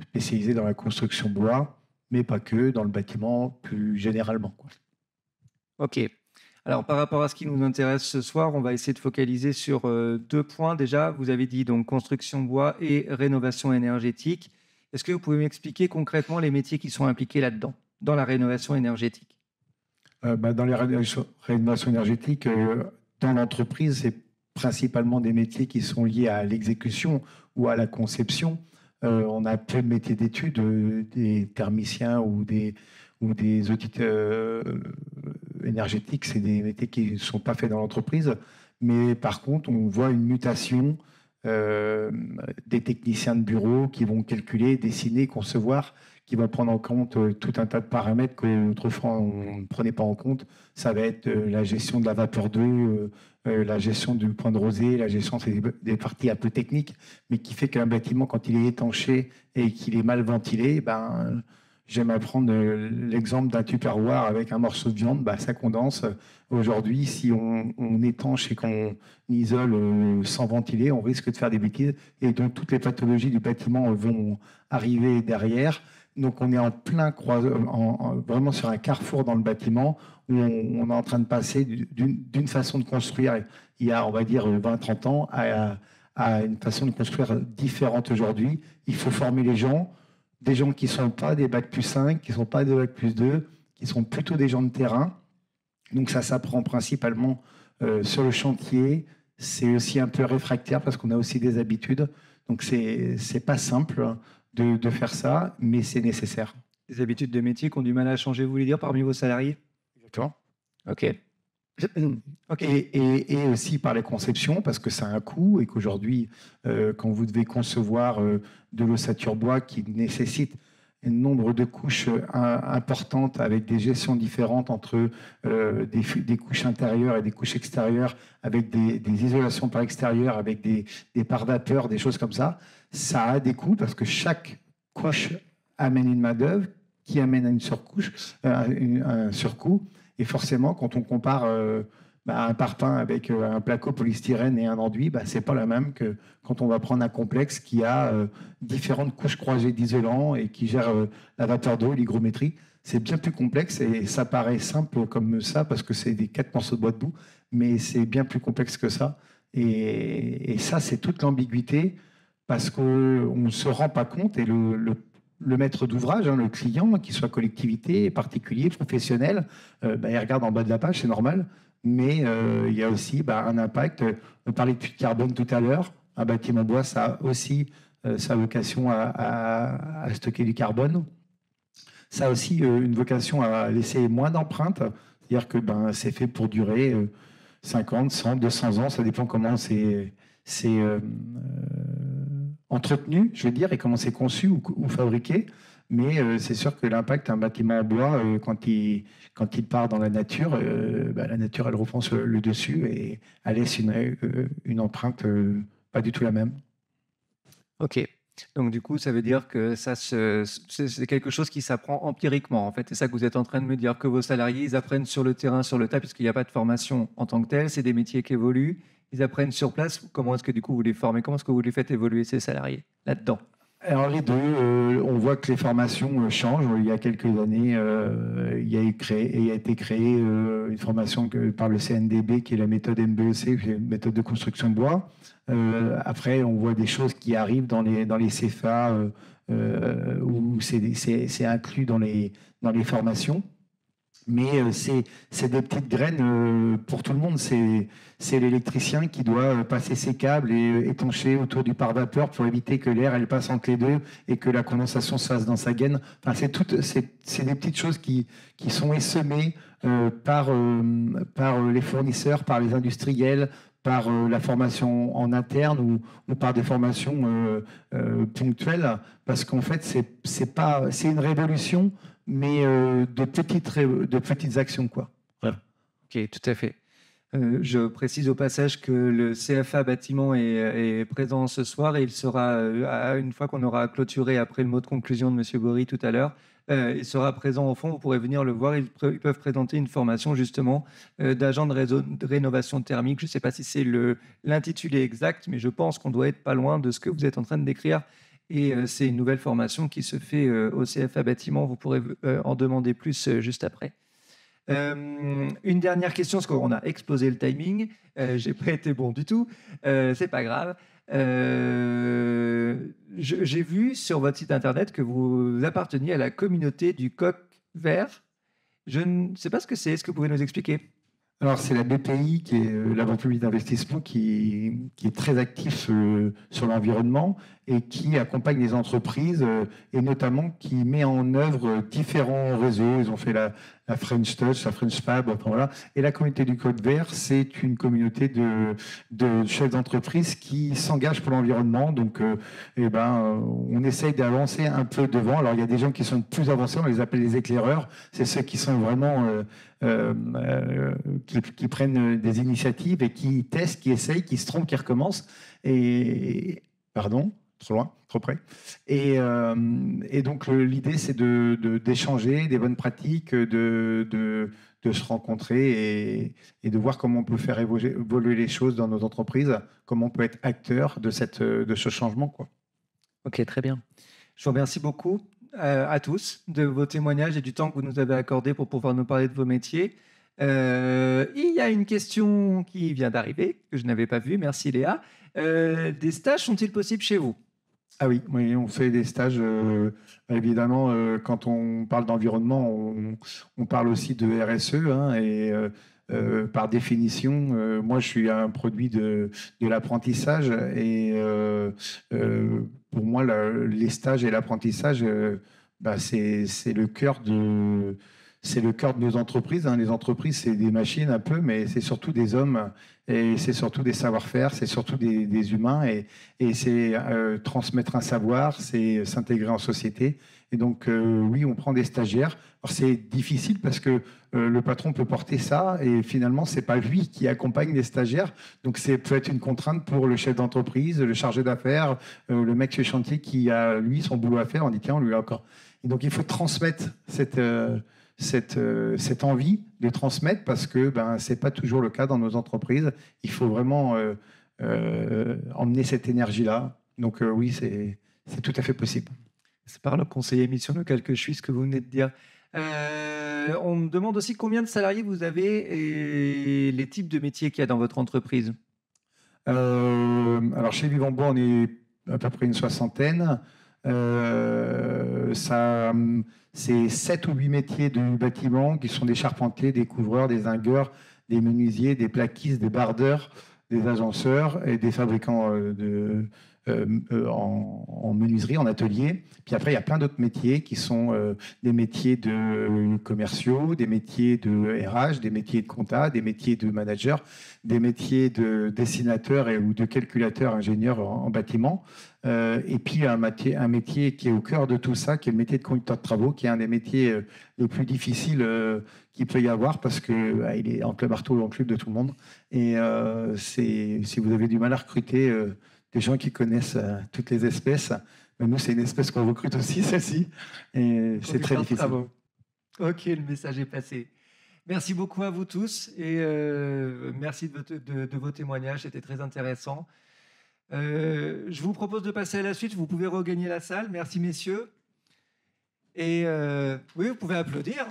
spécialisé dans la construction bois, mais pas que, dans le bâtiment plus généralement, quoi. Ok. Alors, par rapport à ce qui nous intéresse ce soir, on va essayer de focaliser sur 2 points. Déjà, vous avez dit donc construction bois et rénovation énergétique. Est-ce que vous pouvez m'expliquer concrètement les métiers qui sont impliqués là-dedans, dans la rénovation énergétique? Dans les rénovations énergétiques, dans l'entreprise, c'est principalement des métiers qui sont liés à l'exécution ou à la conception. On a peu de métiers d'études, des thermiciens ou des auditeurs énergétiques, c'est des métiers qui ne sont pas faits dans l'entreprise. Mais par contre, on voit une mutation des techniciens de bureau qui vont calculer, dessiner, concevoir, qui va prendre en compte tout un tas de paramètres qu'autrefois on ne prenait pas en compte. Ça va être la gestion de la vapeur d'eau, la gestion du point de rosée, la gestion des parties un peu techniques, mais qui fait qu'un bâtiment, quand il est étanché et qu'il est mal ventilé, j'aime à prendre l'exemple d'un tupperware avec un morceau de viande, ça condense. Aujourd'hui, si on étanche et qu'on isole sans ventiler, on risque de faire des bêtises. Et donc, toutes les pathologies du bâtiment vont arriver derrière. Donc, on est en plein vraiment sur un carrefour dans le bâtiment où on est en train de passer d'une façon de construire il y a, on va dire, 20-30 ans à une façon de construire différente aujourd'hui. Il faut former les gens. Des gens qui ne sont pas des bac plus 5, qui ne sont pas des bac plus 2, qui sont plutôt des gens de terrain. Donc ça s'apprend principalement sur le chantier. C'est aussi un peu réfractaire parce qu'on a aussi des habitudes. Donc c'est pas simple de faire ça, mais c'est nécessaire. Des habitudes de métier qui ont du mal à changer, vous voulez dire, parmi vos salariés? Exactement. Ok. Okay. Et aussi par les conceptions, parce que ça a un coût et qu'aujourd'hui, quand vous devez concevoir de l'ossature bois qui nécessite un nombre de couches importantes avec des gestions différentes entre des couches intérieures et des couches extérieures, avec des isolations par extérieur, avec des pare vapeur, des choses comme ça, ça a des coûts parce que chaque couche amène une main-d'œuvre qui amène à une surcouche, un surcoût. Et forcément, quand on compare un parpaing avec un placo polystyrène et un enduit, c'est pas la même que quand on va prendre un complexe qui a différentes couches croisées d'isolant et qui gère la vapeur d'eau, l'hygrométrie. C'est bien plus complexe et ça paraît simple comme ça parce que c'est des 4 morceaux de bois debout, mais c'est bien plus complexe que ça. Et ça, c'est toute l'ambiguïté parce qu'on ne se rend pas compte et le maître d'ouvrage, le client, qu'il soit collectivité, particulier, professionnel, il regarde en bas de la page, c'est normal, mais il y a aussi un impact. On parlait de puits de carbone tout à l'heure. Un bâtiment bois, ça a aussi sa vocation à stocker du carbone. Ça a aussi une vocation à laisser moins d'empreintes, c'est-à-dire que c'est fait pour durer 50, 100, 200 ans, ça dépend comment c'est entretenu, je veux dire, et comment c'est conçu ou fabriqué. Mais c'est sûr que l'impact d'un bâtiment en bois, quand il part dans la nature, elle reprend le dessus et elle laisse une empreinte pas du tout la même. Ok. Donc du coup, ça veut dire que c'est quelque chose qui s'apprend empiriquement. En fait, c'est ça que vous êtes en train de me dire, que vos salariés, ils apprennent sur le terrain, sur le tas, puisqu'il n'y a pas de formation en tant que telle. C'est des métiers qui évoluent. Ils apprennent sur place. Comment est-ce que du coup vous les formez? Comment est-ce que vous les faites évoluer, ces salariés, là-dedans? Alors les deux, on voit que les formations changent. Il y a quelques années, il a été créé une formation par le CNDB qui est la méthode MBEC, qui est une méthode de construction de bois. Après, on voit des choses qui arrivent dans les CFA où c'est inclus dans les formations. Mais c'est des petites graines pour tout le monde. C'est l'électricien qui doit passer ses câbles et étancher autour du pare-vapeur pour éviter que l'air elle passe entre les deux et que la condensation se fasse dans sa gaine. Enfin, c'est des petites choses qui sont essemées par les fournisseurs, par les industriels, par la formation en interne ou par des formations ponctuelles. Parce qu'en fait, c'est une révolution, mais de petites actions, quoi. Voilà. Ok, tout à fait. Je précise au passage que le CFA bâtiment est présent ce soir et il sera, une fois qu'on aura clôturé après le mot de conclusion de M. Bory tout à l'heure, il sera présent au fond, vous pourrez venir le voir. Ils peuvent présenter une formation justement d'agent de rénovation thermique. Je ne sais pas si c'est l'intitulé exact, mais je pense qu'on doit être pas loin de ce que vous êtes en train de décrire. Et c'est une nouvelle formation qui se fait au CFA bâtiment. Vous pourrez en demander plus juste après. Une dernière question, parce qu'on a explosé le timing. J'ai pas été bon du tout. C'est pas grave. J'ai vu sur votre site internet que vous apparteniez à la communauté du coq vert. Je ne sais pas ce que c'est. Est-ce que vous pouvez nous expliquer? Alors, c'est la BPI, qui est la Banque publique d'investissement, qui est très actif sur l'environnement et qui accompagne les entreprises et notamment qui met en œuvre différents réseaux. Ils ont fait la French Touch, la French Fab, enfin, voilà. Et la communauté du Code Vert, c'est une communauté de chefs d'entreprise qui s'engagent pour l'environnement. Donc, on essaye d'avancer un peu devant. Alors, il y a des gens qui sont plus avancés, on les appelle les éclaireurs. C'est ceux qui sont vraiment qui prennent des initiatives et qui testent, qui essayent, qui se trompent, qui recommencent. Pardon, trop loin, trop près. Et donc l'idée, c'est d'échanger des bonnes pratiques, de se rencontrer et de voir comment on peut faire évoluer les choses dans nos entreprises, comment on peut être acteur de ce changement, quoi. Ok, très bien. Je vous remercie beaucoup à tous de vos témoignages et du temps que vous nous avez accordé pour pouvoir nous parler de vos métiers. Il y a une question qui vient d'arriver, que je n'avais pas vue. Merci Léa. Des stages sont-ils possibles chez vous? Ah oui, on fait des stages. Évidemment, quand on parle d'environnement, on parle aussi de RSE. Par définition, moi, je suis un produit de l'apprentissage. Et pour moi, les stages et l'apprentissage, c'est le cœur de... C'est le cœur de nos entreprises. Les entreprises, c'est des machines un peu, mais c'est surtout des hommes et c'est surtout des savoir-faire, c'est surtout des humains et c'est transmettre un savoir, c'est s'intégrer en société. Et donc, oui, on prend des stagiaires. Alors, c'est difficile parce que le patron peut porter ça et finalement, c'est pas lui qui accompagne les stagiaires. Donc, c'est peut être une contrainte pour le chef d'entreprise, le chargé d'affaires, le mec sur le chantier qui a, lui, son boulot à faire. On dit, tiens, on lui a encore. Et donc, il faut transmettre cette envie de transmettre, parce que ce n'est pas toujours le cas dans nos entreprises. Il faut vraiment emmener cette énergie-là. Donc oui, c'est tout à fait possible. C'est par le conseiller mission local que je suis, ce que vous venez de dire. On me demande aussi combien de salariés vous avez et les types de métiers qu'il y a dans votre entreprise. Alors chez Vivant Bois, on est à peu près une soixantaine. C'est 7 ou 8 métiers du bâtiment qui sont des charpentiers, des couvreurs, des zingueurs, des menuisiers, des plaquistes, des bardeurs, des agenceurs et des fabricants en menuiserie, en atelier. Puis après, il y a plein d'autres métiers qui sont des métiers de commerciaux, des métiers de RH, des métiers de compta, des métiers de manager, des métiers de dessinateur ou de calculateur ingénieur en bâtiment. Et puis un métier qui est au cœur de tout ça, qui est le métier de conducteur de travaux, qui est un des métiers les plus difficiles qu'il peut y avoir, parce qu'il est en club marteau, en club de tout le monde. Et si vous avez du mal à recruter des gens qui connaissent toutes les espèces, mais nous, c'est une espèce qu'on recrute aussi, celle-ci. Et c'est très difficile. Bravo. Ok, le message est passé. Merci beaucoup à vous tous et merci de vos témoignages, c'était très intéressant. Je vous propose de passer à la suite. Vous pouvez regagner la salle. Merci, messieurs. Et oui, vous pouvez applaudir.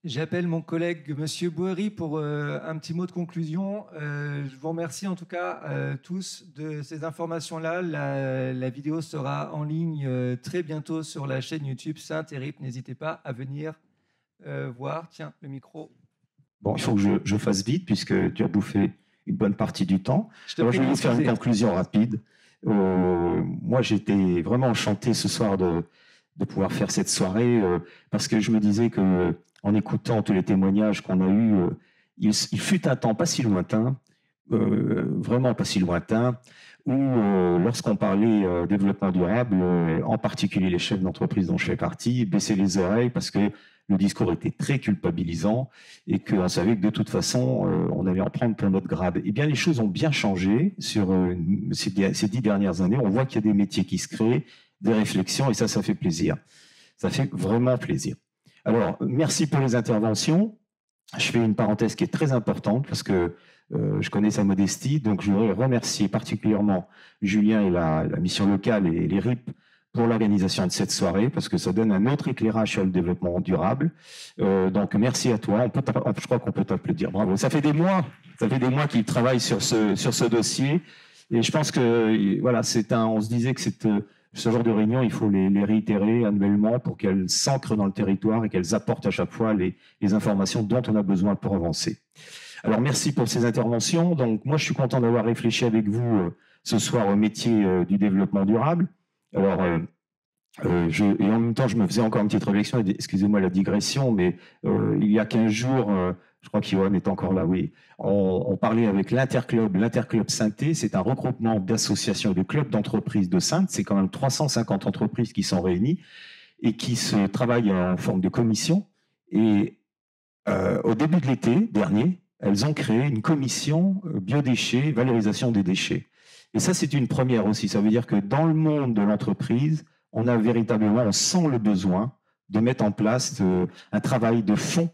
J'appelle mon collègue Monsieur Boëry pour un petit mot de conclusion. Je vous remercie en tout cas tous de ces informations-là. La vidéo sera en ligne très bientôt sur la chaîne YouTube Saint-Hérip. N'hésitez pas à venir voir. Tiens, le micro. Bon, il faut que je fasse vite puisque tu as bouffé une bonne partie du temps. Alors, je vais vous faire une conclusion rapide. Moi, j'étais vraiment enchanté ce soir de pouvoir faire cette soirée parce que je me disais que en écoutant tous les témoignages qu'on a eus, il fut un temps pas si lointain, vraiment pas si lointain, où lorsqu'on parlait développement durable, en particulier les chefs d'entreprise dont je fais partie, baissaient les oreilles parce que le discours était très culpabilisant et qu'on savait que de toute façon, on allait en prendre pour notre grade. Eh bien, les choses ont bien changé sur ces 10 dernières années. On voit qu'il y a des métiers qui se créent, des réflexions, et ça fait plaisir. Ça fait vraiment plaisir. Alors, merci pour les interventions. Je fais une parenthèse qui est très importante parce que je connais sa modestie, donc je voudrais remercier particulièrement Julien et la mission locale et les RIP pour l'organisation de cette soirée, parce que ça donne un autre éclairage sur le développement durable. Donc, merci à toi. Je crois qu'on peut t'applaudir. Bravo. Ça fait des mois qu'il travaille sur ce dossier. Et je pense que, voilà, on se disait que ce genre de réunion, il faut les réitérer annuellement pour qu'elles s'ancrent dans le territoire et qu'elles apportent à chaque fois les informations dont on a besoin pour avancer. Alors, merci pour ces interventions. Donc, moi, je suis content d'avoir réfléchi avec vous ce soir au métier du développement durable. Alors, et en même temps, je me faisais encore une petite réflexion, excusez-moi la digression, mais il y a 15 jours, je crois qu'Yoann est encore là, oui, on parlait avec l'Interclub Sainté, c'est un regroupement d'associations et de clubs d'entreprises de Saintes, c'est quand même 350 entreprises qui sont réunies et qui se travaillent en forme de commission. Et au début de l'été dernier, elles ont créé une commission biodéchets, valorisation des déchets. Et ça, c'est une première aussi. Ça veut dire que dans le monde de l'entreprise, on sent le besoin de mettre en place un travail de fond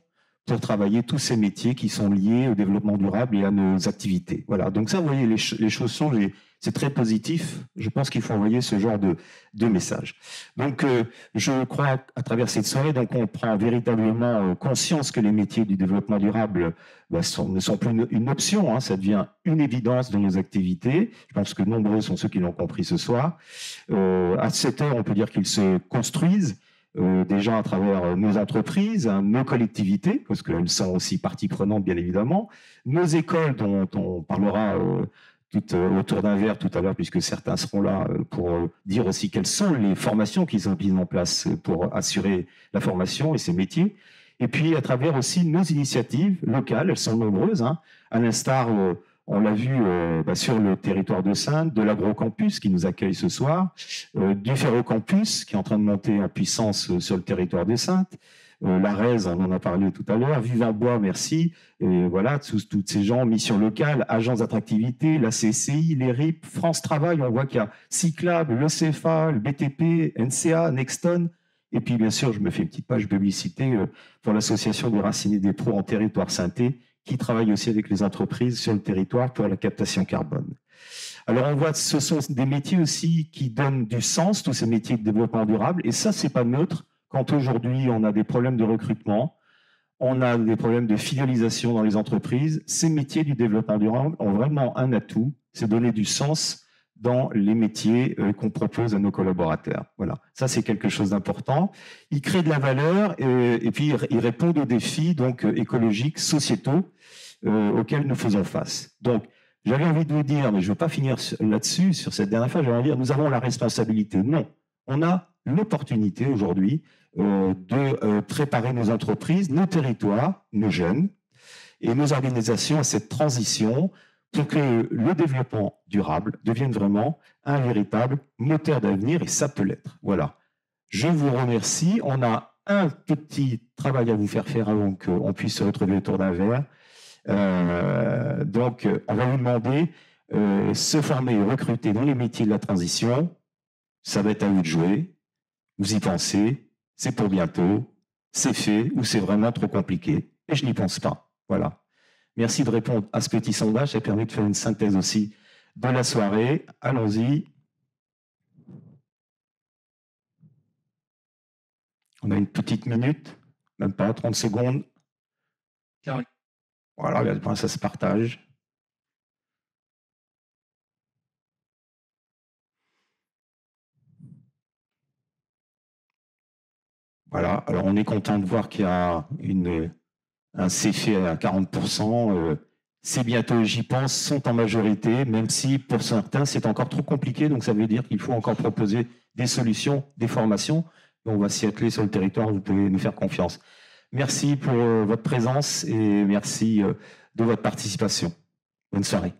pour travailler tous ces métiers qui sont liés au développement durable et à nos activités. Voilà. Donc ça, vous voyez, les choses c'est très positif. Je pense qu'il faut envoyer ce genre de message. Donc, je crois à travers cette soirée, donc on prend véritablement conscience que les métiers du développement durable ne sont plus une option. Hein, ça devient une évidence dans nos activités. Je pense que nombreux sont ceux qui l'ont compris ce soir. À cette heure, on peut dire qu'ils se construisent. Déjà à travers nos entreprises, nos collectivités, parce qu'elles sont aussi partie prenante, bien évidemment, nos écoles dont on parlera autour d'un verre tout à l'heure, puisque certains seront là pour dire aussi quelles sont les formations qu'ils ont mises en place pour assurer la formation et ces métiers. Et puis à travers aussi nos initiatives locales, elles sont nombreuses, hein, à l'instar, on l'a vu sur le territoire de Saintes, de l'Agrocampus qui nous accueille ce soir, du Ferrocampus qui est en train de monter en puissance sur le territoire de Saintes, la RES, on en a parlé tout à l'heure, Vivambois, merci, et voilà, tous ces gens, mission locale, agences d'attractivité, la CCI, les RIP, France Travail, on voit qu'il y a Cyclab, le CFA, le BTP, NCA, Nexton, et puis bien sûr, je me fais une petite page publicité pour l'association des Racines et des Pros en territoire synthé, qui travaille aussi avec les entreprises sur le territoire pour la captation carbone. Alors on voit que ce sont des métiers aussi qui donnent du sens, tous ces métiers de développement durable, et ça, c'est pas neutre. Quand aujourd'hui, on a des problèmes de recrutement, on a des problèmes de fidélisation dans les entreprises, ces métiers du développement durable ont vraiment un atout, c'est donner du sens dans les métiers qu'on propose à nos collaborateurs. Voilà, ça c'est quelque chose d'important. Ils créent de la valeur et puis ils répondent aux défis donc écologiques, sociétaux auxquels nous faisons face. Donc, j'avais envie de vous dire, mais je ne veux pas finir là-dessus, sur cette dernière fois, j'avais envie de dire, nous avons la responsabilité. Non, on a l'opportunité aujourd'hui de préparer nos entreprises, nos territoires, nos jeunes et nos organisations à cette transition pour que le développement durable devienne vraiment un véritable moteur d'avenir, et ça peut l'être. Voilà. Je vous remercie. On a un petit travail à vous faire avant qu'on puisse se retrouver autour d'un verre. Donc, on va vous demander se former et recruter dans les métiers de la transition. Ça va être à vous de jouer. Vous y pensez. C'est pour bientôt. C'est fait ou c'est vraiment trop compliqué. Et je n'y pense pas. Voilà. Merci de répondre à ce petit sondage. Ça permet de faire une synthèse aussi de la soirée. Allons-y. On a une petite minute, même pas 30 secondes. Voilà, ça se partage. Voilà, alors on est content de voir qu'il y a un CFE à 40%. Ces bientôt, j'y pense, sont en majorité, même si pour certains, c'est encore trop compliqué. Donc ça veut dire qu'il faut encore proposer des solutions, des formations. Et on va s'y atteler sur le territoire, vous pouvez nous faire confiance. Merci pour votre présence et merci de votre participation. Bonne soirée.